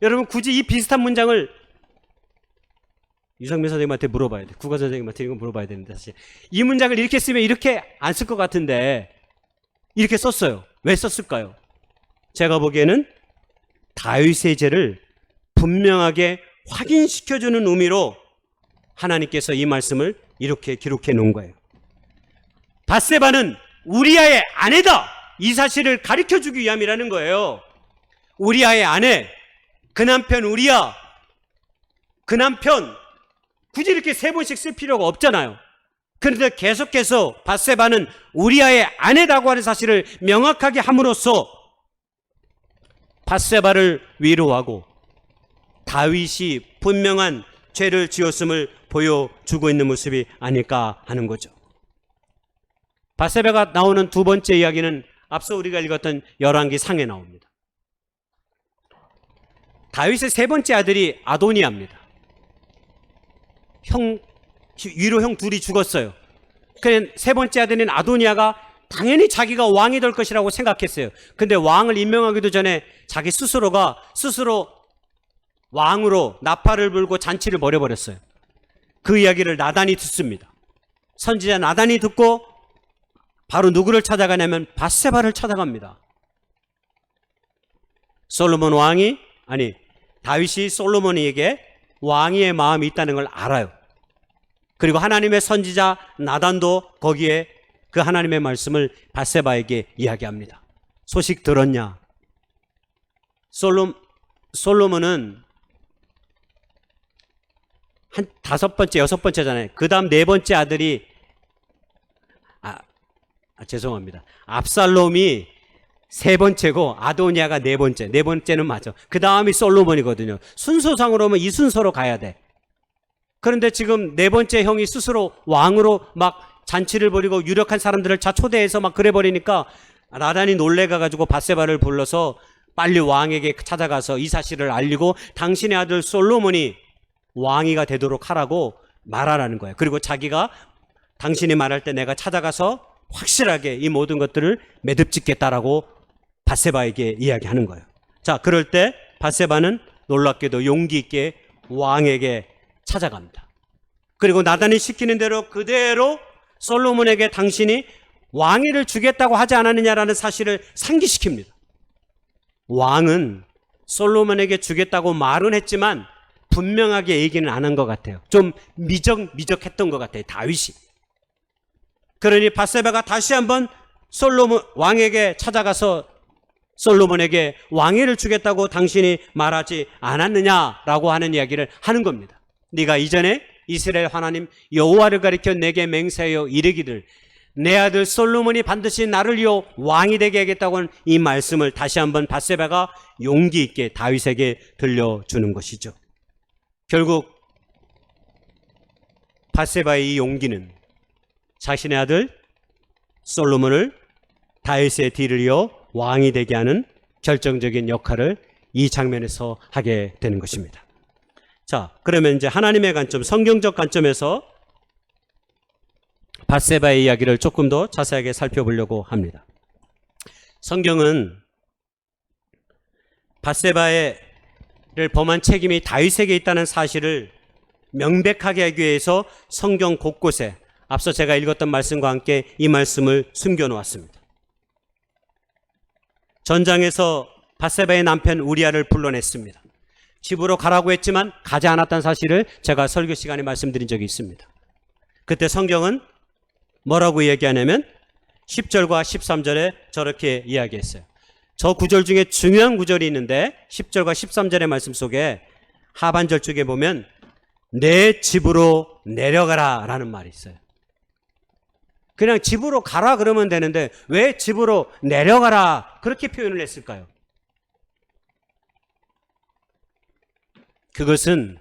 여러분 굳이 이 비슷한 문장을 유상민 선생님한테 물어봐야 돼. 국어 선생님한테 이거 물어봐야 되는데 사실 이 문장을 이렇게 쓰면 이렇게 안 쓸 것 같은데 이렇게 썼어요. 왜 썼을까요? 제가 보기에는 다윗의 죄를 분명하게 확인시켜주는 의미로 하나님께서 이 말씀을 이렇게 기록해 놓은 거예요. 밧세바는 우리아의 아내다, 이 사실을 가르쳐주기 위함이라는 거예요. 우리아의 아내, 그 남편 우리아, 그 남편, 굳이 이렇게 세 번씩 쓸 필요가 없잖아요. 그런데 계속해서 밧세바는 우리아의 아내라고 하는 사실을 명확하게 함으로써 밧세바를 위로하고 다윗이 분명한 죄를 지었음을 보여주고 있는 모습이 아닐까 하는 거죠. 밧세바가 나오는 두 번째 이야기는 앞서 우리가 읽었던 열왕기 상에 나옵니다. 다윗의 세 번째 아들이 아도니아입니다. 위로 형 둘이 죽었어요. 그래 세 번째 아들인 아도니아가 당연히 자기가 왕이 될 것이라고 생각했어요. 근데 왕을 임명하기도 전에 자기 스스로 왕으로 나팔을 불고 잔치를 벌여버렸어요. 그 이야기를 나단이 듣습니다. 선지자 나단이 듣고 바로 누구를 찾아가냐면 밧세바를 찾아갑니다. 다윗이 솔로몬에게 왕위의 마음이 있다는 걸 알아요. 그리고 하나님의 선지자 나단도 거기에 그 하나님의 말씀을 밧세바에게 이야기합니다. 소식 들었냐? 솔로몬은 한 5번째, 6번째잖아요. 그 다음 4번째 아들이 죄송합니다. 압살롬이 3번째고 아도니아가 4번째. 4번째는 맞아. 그 다음이 솔로몬이거든요. 순서상으로 하면 이 순서로 가야 돼. 그런데 지금 4번째 형이 스스로 왕으로 막 잔치를 벌이고 유력한 사람들을 다 초대해서 막 그래 버리니까 나단이 놀래가지고 밧세바를 불러서 빨리 왕에게 찾아가서 이 사실을 알리고 당신의 아들 솔로몬이 왕위가 되도록 하라고 말하라는 거예요. 그리고 자기가 당신이 말할 때 내가 찾아가서 확실하게 이 모든 것들을 매듭짓겠다라고 밧세바에게 이야기하는 거예요. 자, 그럴 때 밧세바는 놀랍게도 용기 있게 왕에게 찾아갑니다. 그리고 나단이 시키는 대로 그대로 솔로몬에게 당신이 왕위를 주겠다고 하지 않았느냐라는 사실을 상기시킵니다. 왕은 솔로몬에게 주겠다고 말은 했지만 분명하게 얘기는 안 한 것 같아요. 좀 미적했던 것 같아요, 다윗이. 그러니 밧세바가 다시 한번 솔로몬 왕에게 찾아가서 솔로몬에게 왕위를 주겠다고 당신이 말하지 않았느냐라고 하는 이야기를 하는 겁니다. 네가 이전에 이스라엘 하나님 여호와를 가리켜 내게 맹세하여 이르기를 내 아들 솔로몬이 반드시 나를 이어 왕이 되게 하겠다고 하는 이 말씀을 다시 한번 밧세바가 용기 있게 다윗에게 들려주는 것이죠. 결국 밧세바의 이 용기는 자신의 아들 솔로몬을 다윗의 뒤를 이어 왕이 되게 하는 결정적인 역할을 이 장면에서 하게 되는 것입니다. 자, 그러면 이제 하나님의 관점, 성경적 관점에서 밧세바의 이야기를 조금 더 자세하게 살펴보려고 합니다. 성경은 밧세바를 범한 책임이 다윗에게 있다는 사실을 명백하게 하기 위해서 성경 곳곳에 앞서 제가 읽었던 말씀과 함께 이 말씀을 숨겨놓았습니다. 전장에서 밧세바의 남편 우리아를 불러냈습니다. 집으로 가라고 했지만 가지 않았다는 사실을 제가 설교 시간에 말씀드린 적이 있습니다. 그때 성경은 뭐라고 얘기하냐면 10절과 13절에 저렇게 이야기했어요. 저 구절 중에 중요한 구절이 있는데 10절과 13절의 말씀 속에 하반절 쪽에 보면 내 집으로 내려가라 라는 말이 있어요. 그냥 집으로 가라 그러면 되는데 왜 집으로 내려가라 그렇게 표현을 했을까요? 그것은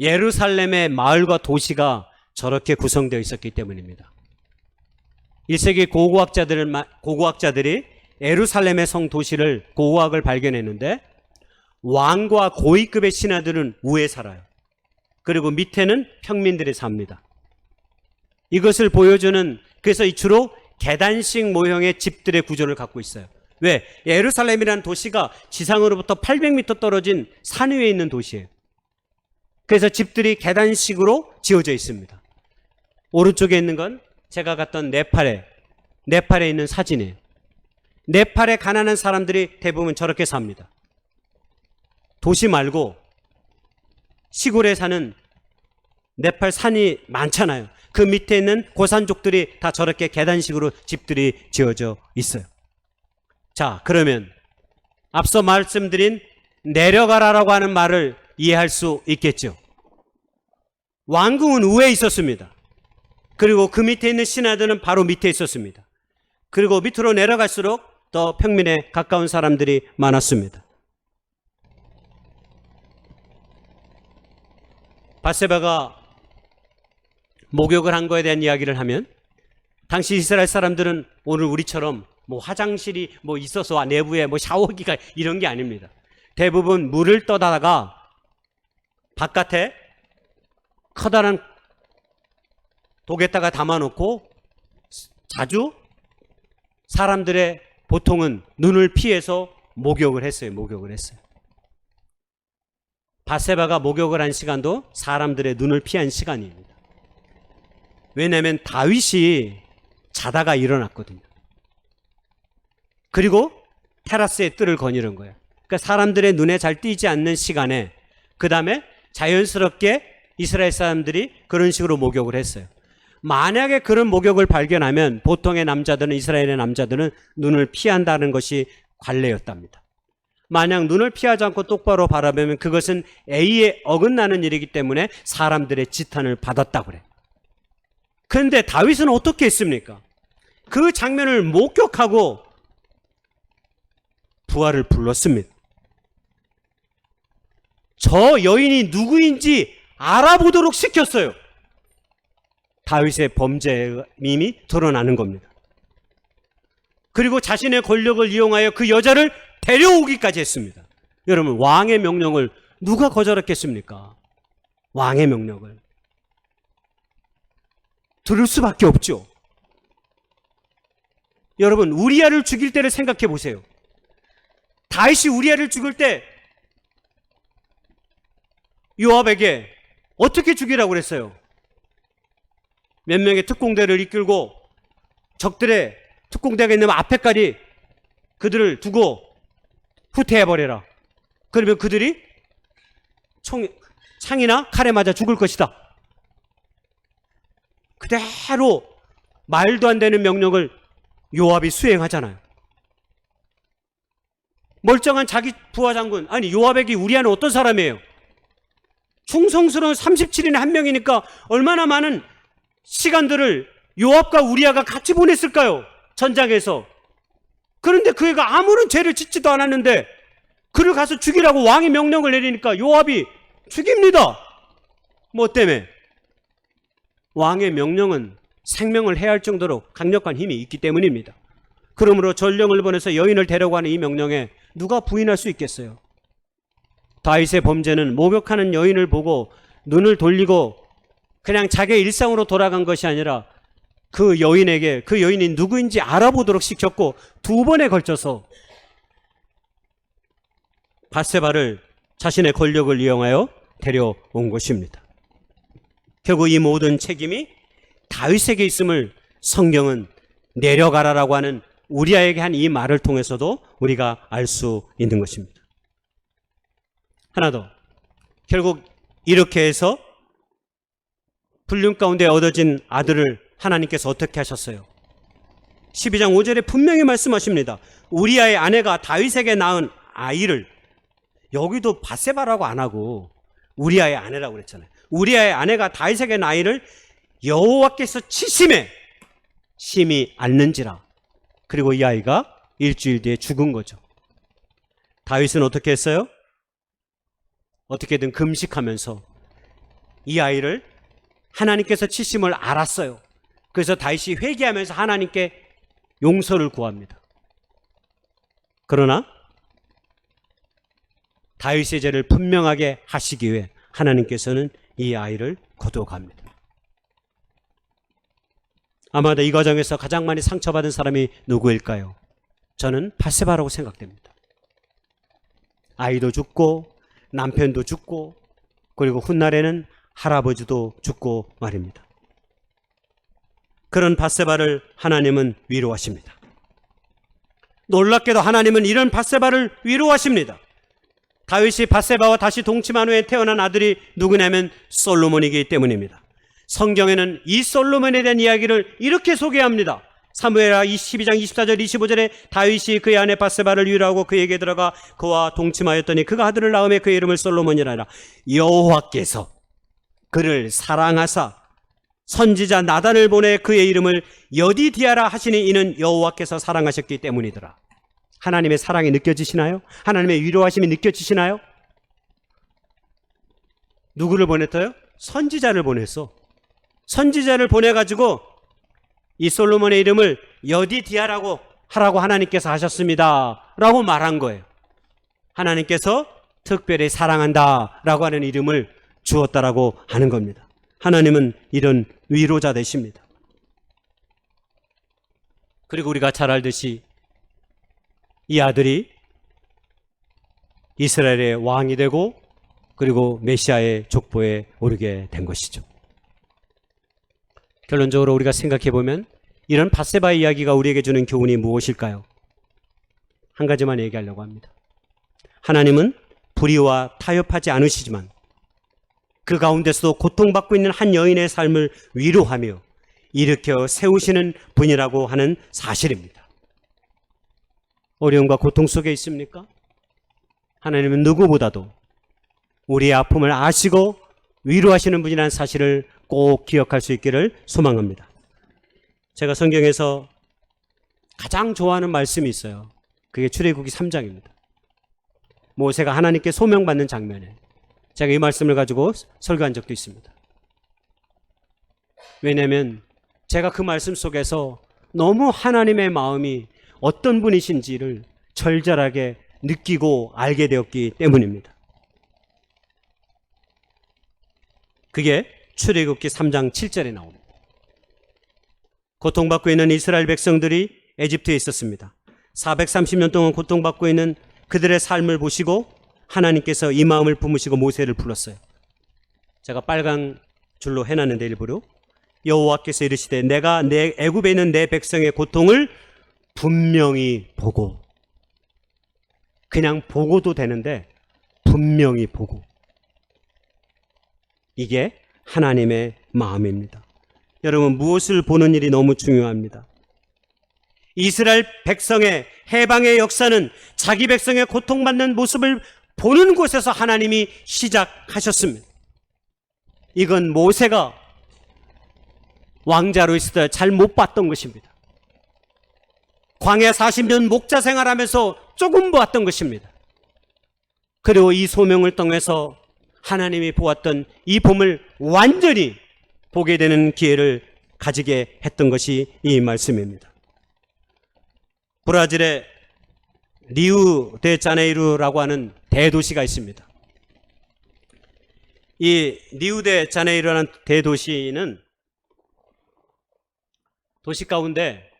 예루살렘의 마을과 도시가 저렇게 구성되어 있었기 때문입니다. 1세기 고고학자들이 예루살렘의 성 도시를 고고학을 발견했는데 왕과 고위급의 신하들은 위에 살아요. 그리고 밑에는 평민들이 삽니다. 이것을 보여주는 그래서 주로 계단식 모형의 집들의 구조를 갖고 있어요. 왜? 예루살렘이라는 도시가 지상으로부터 800m 떨어진 산 위에 있는 도시예요. 그래서 집들이 계단식으로 지어져 있습니다. 오른쪽에 있는 건 제가 갔던 네팔에 있는 사진이에요. 네팔의 가난한 사람들이 대부분 저렇게 삽니다. 도시 말고 시골에 사는 네팔 산이 많잖아요. 그 밑에 있는 고산족들이 다 저렇게 계단식으로 집들이 지어져 있어요. 자, 그러면 앞서 말씀드린 내려가라라고 하는 말을 이해할 수 있겠죠. 왕궁은 위에 있었습니다. 그리고 그 밑에 있는 신하들은 바로 밑에 있었습니다. 그리고 밑으로 내려갈수록 더 평민에 가까운 사람들이 많았습니다. 밧세바가 목욕을 한 거에 대한 이야기를 하면 당시 이스라엘 사람들은 오늘 우리처럼 뭐 화장실이 뭐 있어서 내부에 뭐 샤워기가 이런 게 아닙니다. 대부분 물을 떠다가 바깥에 커다란 독에다가 담아놓고 자주 사람들의 보통은 눈을 피해서 목욕을 했어요. 밧세바가 목욕을 한 시간도 사람들의 눈을 피한 시간입니다. 왜냐하면 다윗이 자다가 일어났거든요. 그리고 테라스에 뜰을 거니는 거예요. 그러니까 사람들의 눈에 잘 띄지 않는 시간에 그 다음에 자연스럽게 이스라엘 사람들이 그런 식으로 목욕을 했어요. 만약에 그런 목욕을 발견하면 보통의 남자들은 이스라엘의 남자들은 눈을 피한다는 것이 관례였답니다. 만약 눈을 피하지 않고 똑바로 바라보면 그것은 예의에 어긋나는 일이기 때문에 사람들의 지탄을 받았다고 그래요. 그런데 다윗은 어떻게 했습니까? 그 장면을 목격하고 부하를 불렀습니다. 저 여인이 누구인지 알아보도록 시켰어요. 다윗의 범죄임이 드러나는 겁니다. 그리고 자신의 권력을 이용하여 그 여자를 데려오기까지 했습니다. 여러분, 왕의 명령을 누가 거절했겠습니까? 왕의 명령을 들을 수밖에 없죠. 여러분, 우리아를 죽일 때를 생각해 보세요. 다윗이 우리아를 죽일 때 요압에게 어떻게 죽이라고 그랬어요? 몇 명의 특공대를 이끌고 적들의 특공대가 있는 앞에까지 그들을 두고 후퇴해버려라. 그러면 그들이 창이나 칼에 맞아 죽을 것이다. 그대로 말도 안 되는 명령을 요압이 수행하잖아요. 멀쩡한 자기 부하 장군, 아니 요압에게 우리아는 어떤 사람이에요? 충성스러운 37인의 한 명이니까 얼마나 많은 시간들을 요압과 우리아가 같이 보냈을까요? 전장에서. 그런데 그 애가 아무런 죄를 짓지도 않았는데 그를 가서 죽이라고 왕이 명령을 내리니까 요압이 죽입니다. 뭐 때문에? 왕의 명령은 생명을 해할 정도로 강력한 힘이 있기 때문입니다. 그러므로 전령을 보내서 여인을 데려가는 이 명령에 누가 부인할 수 있겠어요? 다윗의 범죄는 목욕하는 여인을 보고 눈을 돌리고 그냥 자기의 일상으로 돌아간 것이 아니라 그 여인에게 그 여인이 누구인지 알아보도록 시켰고 2번에 걸쳐서 밧세바를 자신의 권력을 이용하여 데려온 것입니다. 결국 이 모든 책임이 다윗에게 있음을 성경은 내려가라라고 하는 우리아에게 한 이 말을 통해서도 우리가 알 수 있는 것입니다. 하나 더, 결국 이렇게 해서 불륜 가운데 얻어진 아들을 하나님께서 어떻게 하셨어요? 12장 5절에 분명히 말씀하십니다. 우리아의 아내가 다윗에게 낳은 아이를, 여기도 밧세바라고 안 하고 우리아의 아내라고 그랬잖아요. 우리아의 아내가 다윗에게 낳은 아이를 여호와께서 치심에 심히 앓는지라. 그리고 이 아이가 일주일 뒤에 죽은 거죠. 다윗은 어떻게 했어요? 어떻게든 금식하면서 이 아이를 하나님께서 치심을 알았어요. 그래서 다윗이 회개하면서 하나님께 용서를 구합니다. 그러나 다윗의 죄를 분명하게 하시기 위해 하나님께서는 이 아이를 거두어갑니다. 아마도 이 과정에서 가장 많이 상처받은 사람이 누구일까요? 저는 밧세바라고 생각됩니다. 아이도 죽고 남편도 죽고 그리고 훗날에는 할아버지도 죽고 말입니다. 그런 밧세바를 하나님은 위로하십니다. 놀랍게도 하나님은 이런 밧세바를 위로하십니다. 다윗이 밧세바와 다시 동침한 후에 태어난 아들이 누구냐면 솔로몬이기 때문입니다. 성경에는 이 솔로몬에 대한 이야기를 이렇게 소개합니다. 사무엘하 12장 24절 25절에 다윗이 그의 아내 밧세바를 위로하고 그에게 들어가 그와 동침하였더니 그가 아들을 낳음에 그의 이름을 솔로몬이라 하라. 여호와께서 그를 사랑하사 선지자 나단을 보내 그의 이름을 여디디아라 하시니 이는 여호와께서 사랑하셨기 때문이더라. 하나님의 사랑이 느껴지시나요? 하나님의 위로하심이 느껴지시나요? 누구를 보냈어요? 선지자를 보냈어. 선지자를 보내가지고 이 솔로몬의 이름을 여디디아라고 하라고 하나님께서 하셨습니다 라고 말한 거예요. 하나님께서 특별히 사랑한다 라고 하는 이름을 주었다라고 하는 겁니다. 하나님은 이런 위로자 되십니다. 그리고 우리가 잘 알듯이 이 아들이 이스라엘의 왕이 되고 그리고 메시아의 족보에 오르게 된 것이죠. 결론적으로 우리가 생각해 보면 이런 밧세바의 이야기가 우리에게 주는 교훈이 무엇일까요? 한 가지만 얘기하려고 합니다. 하나님은 불의와 타협하지 않으시지만 그 가운데서도 고통받고 있는 한 여인의 삶을 위로하며 일으켜 세우시는 분이라고 하는 사실입니다. 어려움과 고통 속에 있습니까? 하나님은 누구보다도 우리의 아픔을 아시고 위로하시는 분이라는 사실을 꼭 기억할 수 있기를 소망합니다. 제가 성경에서 가장 좋아하는 말씀이 있어요. 그게 출애굽기 3장입니다. 모세가 하나님께 소명받는 장면에 제가 이 말씀을 가지고 설교한 적도 있습니다. 왜냐하면 제가 그 말씀 속에서 너무 하나님의 마음이 어떤 분이신지를 절절하게 느끼고 알게 되었기 때문입니다. 그게 출애굽기 3장 7절에 나옵니다. 고통받고 있는 이스라엘 백성들이 에집트에 있었습니다. 430년 동안 고통받고 있는 그들의 삶을 보시고 하나님께서 이 마음을 품으시고 모세를 불렀어요. 제가 빨간 줄로 해놨는데 일부러 여호와께서 이르시되 내가 내 애굽에 있는 내 백성의 고통을 분명히 보고, 그냥 보고도 되는데 분명히 보고, 이게 하나님의 마음입니다. 여러분, 무엇을 보는 일이 너무 중요합니다. 이스라엘 백성의 해방의 역사는 자기 백성의 고통받는 모습을 보는 곳에서 하나님이 시작하셨습니다. 이건 모세가 왕자로 있을 때 잘 못 봤던 것입니다. 광야 40년 목자 생활하면서 조금 보았던 것입니다. 그리고 이 소명을 통해서 하나님이 보았던 이 봄을 완전히 보게 되는 기회를 가지게 했던 것이 이 말씀입니다. 브라질의 리우데자네이루라고 하는 대도시가 있습니다. 이 리우데자네이루라는 대도시는 도시 가운데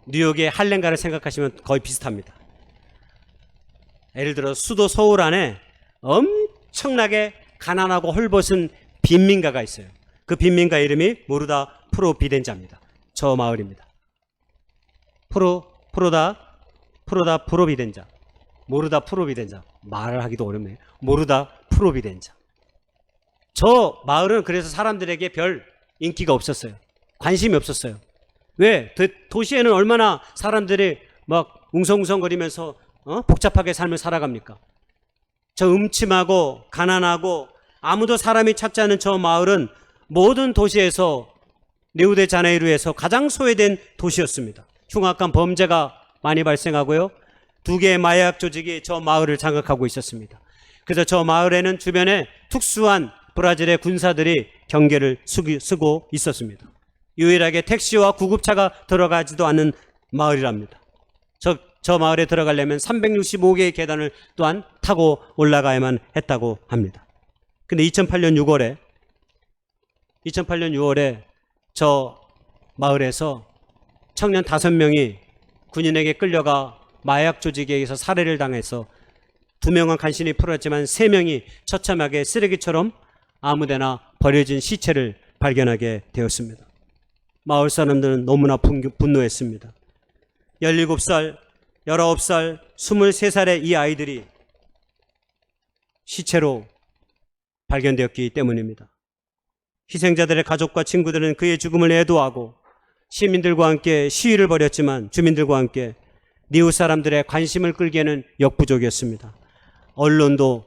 뉴욕의 할렘가를 생각하시면 거의 비슷합니다. 예를 들어 수도 서울 안에 엄청나게 가난하고 홀벗은 빈민가가 있어요. 그 빈민가 이름이 모르다 프로비덴자입니다. 저 마을입니다. 프로다 프로비덴자. 모르다 프로비덴자. 말을 하기도 어렵네요. 모르다 프로비덴자. 저 마을은 그래서 사람들에게 별 인기가 없었어요. 관심이 없었어요. 왜? 도시에는 얼마나 사람들이 막 웅성웅성거리면서 복잡하게 삶을 살아갑니까? 저 음침하고 가난하고 아무도 사람이 찾지 않은 저 마을은 모든 도시에서 리우데자네이루에서 가장 소외된 도시였습니다. 흉악한 범죄가 많이 발생하고요. 2개의 마약 조직이 저 마을을 장악하고 있었습니다. 그래서 저 마을에는 주변에 특수한 브라질의 군사들이 경계를 쓰고 있었습니다. 유일하게 택시와 구급차가 들어가지도 않는 마을이랍니다. 저 마을에 들어가려면 365개의 계단을 또한 타고 올라가야만 했다고 합니다. 근데 2008년 6월에 저 마을에서 청년 5명이 군인에게 끌려가 마약 조직에 의해서 살해를 당해서 2명은 간신히 풀었지만 3명이 처참하게 쓰레기처럼 아무데나 버려진 시체를 발견하게 되었습니다. 마을 사람들은 너무나 분노했습니다. 17살, 19살, 23살의 이 아이들이 시체로 발견되었기 때문입니다. 희생자들의 가족과 친구들은 그의 죽음을 애도하고 시민들과 함께 시위를 벌였지만 주민들과 함께 리우 사람들의 관심을 끌기에는 역부족이었습니다. 언론도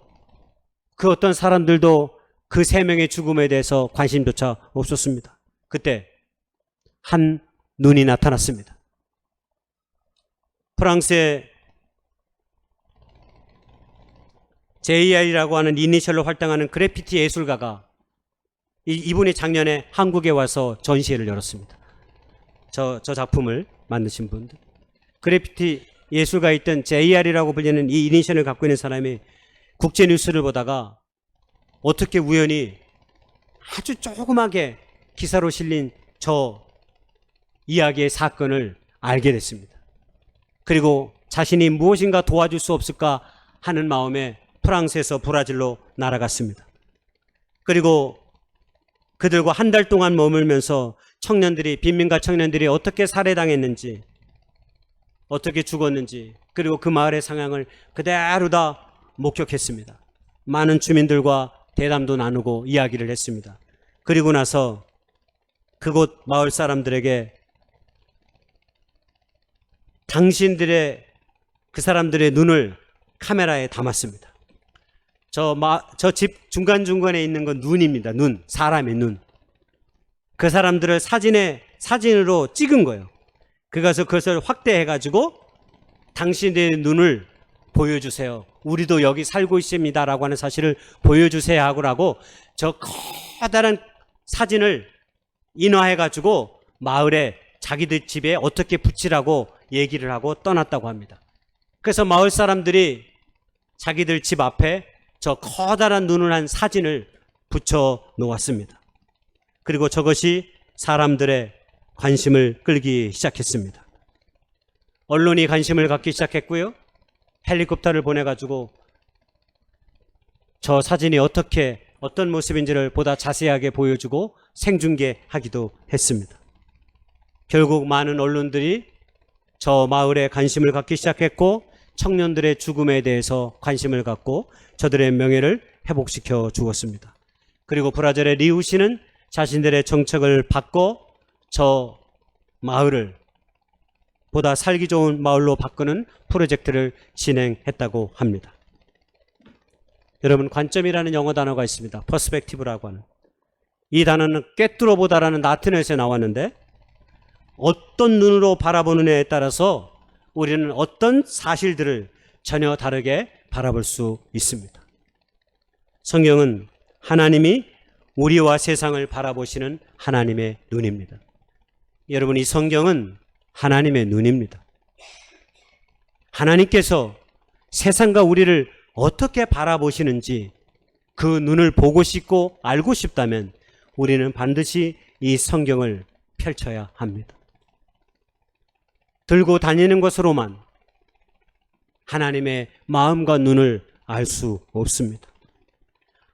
그 어떤 사람들도 그 3명의 죽음에 대해서 관심조차 없었습니다. 그때 한 눈이 나타났습니다. 프랑스의 JI라고 하는 이니셜로 활동하는 그래피티 예술가가 이분이 작년에 한국에 와서 전시회를 열었습니다. 저 작품을 만드신 분들. 그래피티 예술가 있던 JR이라고 불리는 이 이니셜을 갖고 있는 사람이 국제뉴스를 보다가 어떻게 우연히 아주 조그맣게 기사로 실린 저 이야기의 사건을 알게 됐습니다. 그리고 자신이 무엇인가 도와줄 수 없을까 하는 마음에 프랑스에서 브라질로 날아갔습니다. 그리고 그들과 한 달 동안 머물면서 빈민가 청년들이 어떻게 살해당했는지, 어떻게 죽었는지, 그리고 그 마을의 상황을 그대로 다 목격했습니다. 많은 주민들과 대담도 나누고 이야기를 했습니다. 그리고 나서 그곳 마을 사람들에게 그 사람들의 눈을 카메라에 담았습니다. 저 집 중간중간에 있는 건 눈입니다. 눈. 사람의 눈. 그 사람들을 사진으로 찍은 거예요. 그래서 그것을 확대해가지고 당신들의 눈을 보여주세요. 우리도 여기 살고 있습니다. 라고 하는 사실을 보여주세요. 하고 저 커다란 사진을 인화해가지고 마을에 자기들 집에 어떻게 붙이라고 얘기를 하고 떠났다고 합니다. 그래서 마을 사람들이 자기들 집 앞에 저 커다란 눈을 한 사진을 붙여 놓았습니다. 그리고 저것이 사람들의 관심을 끌기 시작했습니다. 언론이 관심을 갖기 시작했고요. 헬리콥터를 보내가지고 저 사진이 어떤 모습인지를 보다 자세하게 보여주고 생중계하기도 했습니다. 결국 많은 언론들이 저 마을에 관심을 갖기 시작했고 청년들의 죽음에 대해서 관심을 갖고 저들의 명예를 회복시켜 주었습니다. 그리고 브라질의 리우 씨는 자신들의 정책을 바꿔 저 마을을 보다 살기 좋은 마을로 바꾸는 프로젝트를 진행했다고 합니다. 여러분, 관점이라는 영어 단어가 있습니다. 퍼스펙티브라고 하는. 이 단어는 꿰뚫어보다라는 라틴어에서 나왔는데 어떤 눈으로 바라보느냐에 따라서 우리는 어떤 사실들을 전혀 다르게 바라볼 수 있습니다. 성경은 하나님이 우리와 세상을 바라보시는 하나님의 눈입니다. 여러분, 이 성경은 하나님의 눈입니다. 하나님께서 세상과 우리를 어떻게 바라보시는지 그 눈을 보고 싶고 알고 싶다면 우리는 반드시 이 성경을 펼쳐야 합니다. 들고 다니는 것으로만 하나님의 마음과 눈을 알 수 없습니다.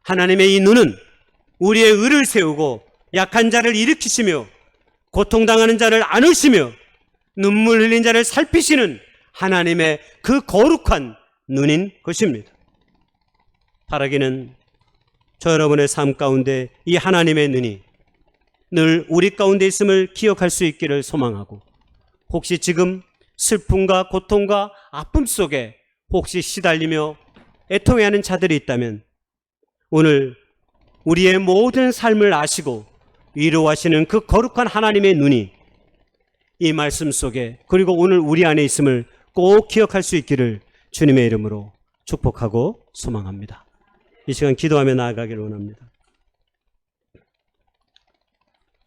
하나님의 이 눈은 우리의 의를 세우고 약한 자를 일으키시며 고통당하는 자를 안으시며 눈물 흘린 자를 살피시는 하나님의 그 거룩한 눈인 것입니다. 바라기는 저 여러분의 삶 가운데 이 하나님의 눈이 늘 우리 가운데 있음을 기억할 수 있기를 소망하고, 혹시 지금 슬픔과 고통과 아픔 속에 혹시 시달리며 애통해하는 자들이 있다면 오늘 우리의 모든 삶을 아시고 위로하시는 그 거룩한 하나님의 눈이 이 말씀 속에 그리고 오늘 우리 안에 있음을 꼭 기억할 수 있기를 주님의 이름으로 축복하고 소망합니다. 이 시간 기도하며 나아가기를 원합니다.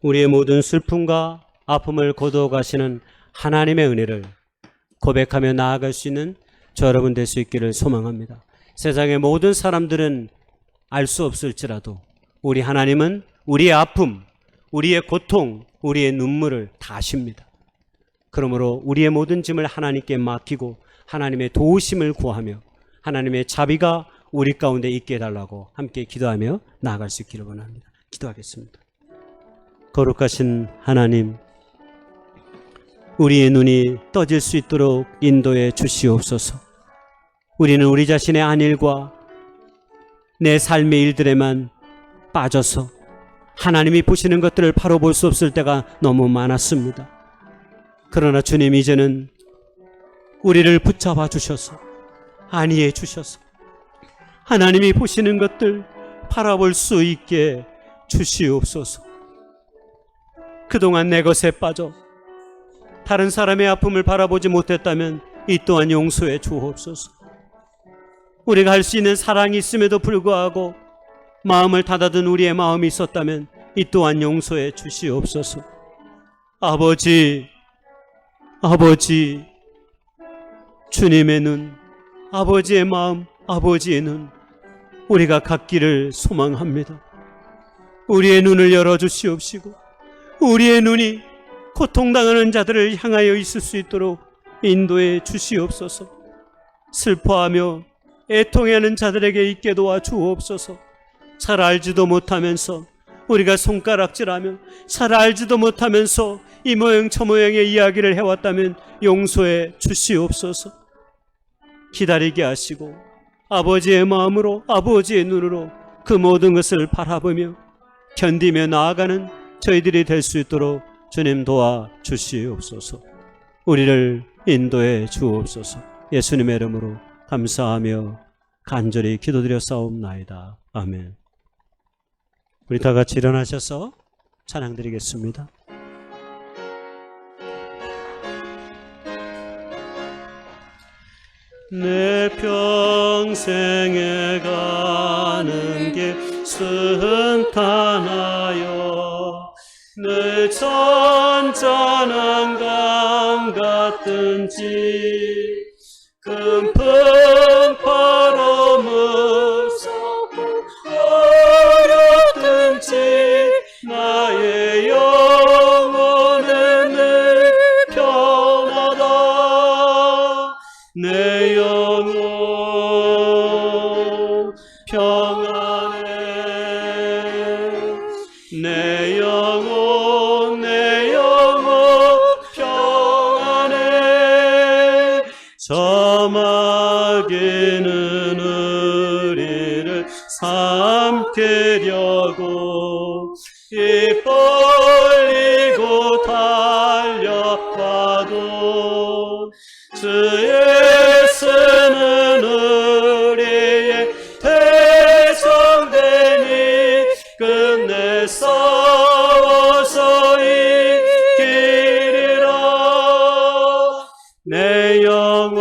우리의 모든 슬픔과 아픔을 거두어 가시는 하나님의 은혜를 고백하며 나아갈 수 있는 저 여러분 될 수 있기를 소망합니다. 세상의 모든 사람들은 알 수 없을지라도 우리 하나님은 우리의 아픔, 우리의 고통, 우리의 눈물을 다 아십니다. 그러므로 우리의 모든 짐을 하나님께 맡기고 하나님의 도우심을 구하며 하나님의 자비가 우리 가운데 있게 해달라고 함께 기도하며 나아갈 수 있기를 원합니다. 기도하겠습니다. 거룩하신 하나님, 우리의 눈이 떠질 수 있도록 인도해 주시옵소서. 우리는 우리 자신의 안일과 내 삶의 일들에만 빠져서 하나님이 보시는 것들을 바로 볼 수 없을 때가 너무 많았습니다. 그러나 주님, 이제는 우리를 붙잡아 주셔서 안위해 주셔서 하나님이 보시는 것들 바라볼 수 있게 주시옵소서. 그동안 내 것에 빠져 다른 사람의 아픔을 바라보지 못했다면 이 또한 용서해 주옵소서. 우리가 할 수 있는 사랑이 있음에도 불구하고 마음을 닫아둔 우리의 마음이 있었다면 이 또한 용서해 주시옵소서. 아버지, 주님의 눈, 아버지의 마음, 아버지의 눈, 우리가 갖기를 소망합니다. 우리의 눈을 열어주시옵시고 우리의 눈이 고통당하는 자들을 향하여 있을 수 있도록 인도해 주시옵소서. 슬퍼하며 애통해하는 자들에게 있게 도와 주옵소서. 잘 알지도 못하면서 우리가 손가락질하며 잘 알지도 못하면서 이 모양 저 모양의 이야기를 해왔다면 용서해 주시옵소서. 기다리게 하시고 아버지의 마음으로 아버지의 눈으로 그 모든 것을 바라보며 견디며 나아가는 저희들이 될 수 있도록 주님 도와 주시옵소서. 우리를 인도해 주옵소서. 예수님의 이름으로 감사하며 간절히 기도드려 싸움나이다. 아멘. 우리 다 같이 일어나셔서 찬양 드리겠습니다. 내 평생에 가는 길 순탄하여 늘 잔잔한 강 같든지 금풍파로 무섭고 어렵든지 나의 영혼은 늘 편하다. 내 영혼 평안해. 내 영혼 평안해. 저마귀는 우리를 삼키려고 입 벌리고 달려와도 주 예수는 우리의 대성되니 끝내 싸워서 이기리라. 내 영혼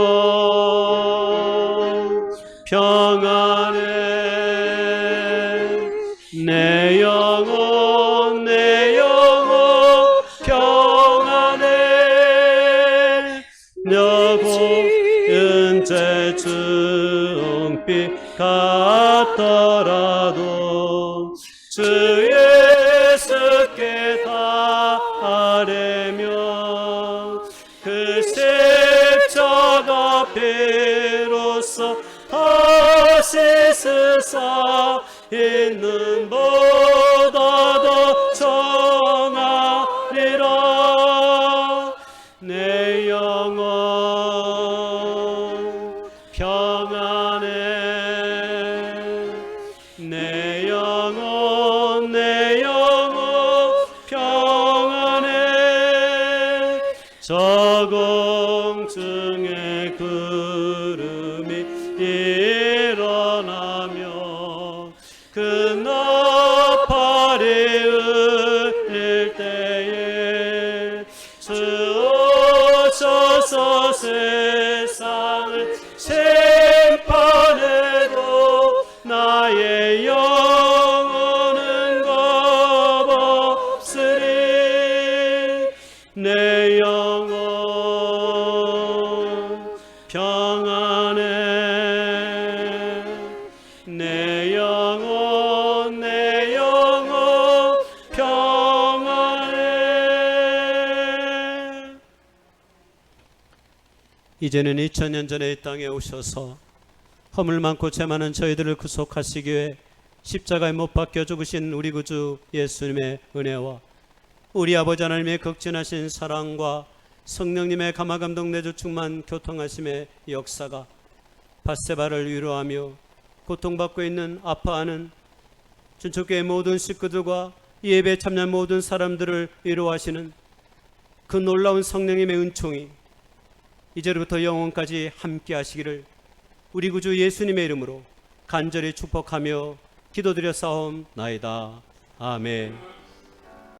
평안해. 내 영혼 영혼 내 영혼 평안해 여고은 제 중빛 같더라도 주 예수께 아뢰며 그 십자가 피로써 다시 세상 있는 보다 더 정하리라 내 영혼 평안해 내 영혼 평안해 저공중의 구름이 일어나며 그 나팔이 울릴 때에 주 오셔서 세상을 심판해도 나의 영혼은 겁없으리 내 영혼 평안해 내 영혼 평안해 이제는 2000년 전에 이 땅에 오셔서 허물 많고 죄 많은 저희들을 구속하시기 위해 십자가에 못 박혀 죽으신 우리 구주 예수님의 은혜와 우리 아버지 하나님의 극진하신 사랑과 성령님의 감화감동 내주 충만 교통하심의 역사가 밧세바를 위로하며 고통받고 있는 아파하는 준초교회 모든 식구들과 이 예배에 참여한 모든 사람들을 위로하시는 그 놀라운 성령님의 은총이 이제로부터 영원까지 함께 하시기를 우리 구주 예수님의 이름으로 간절히 축복하며 기도드려 싸움나이다. 아멘.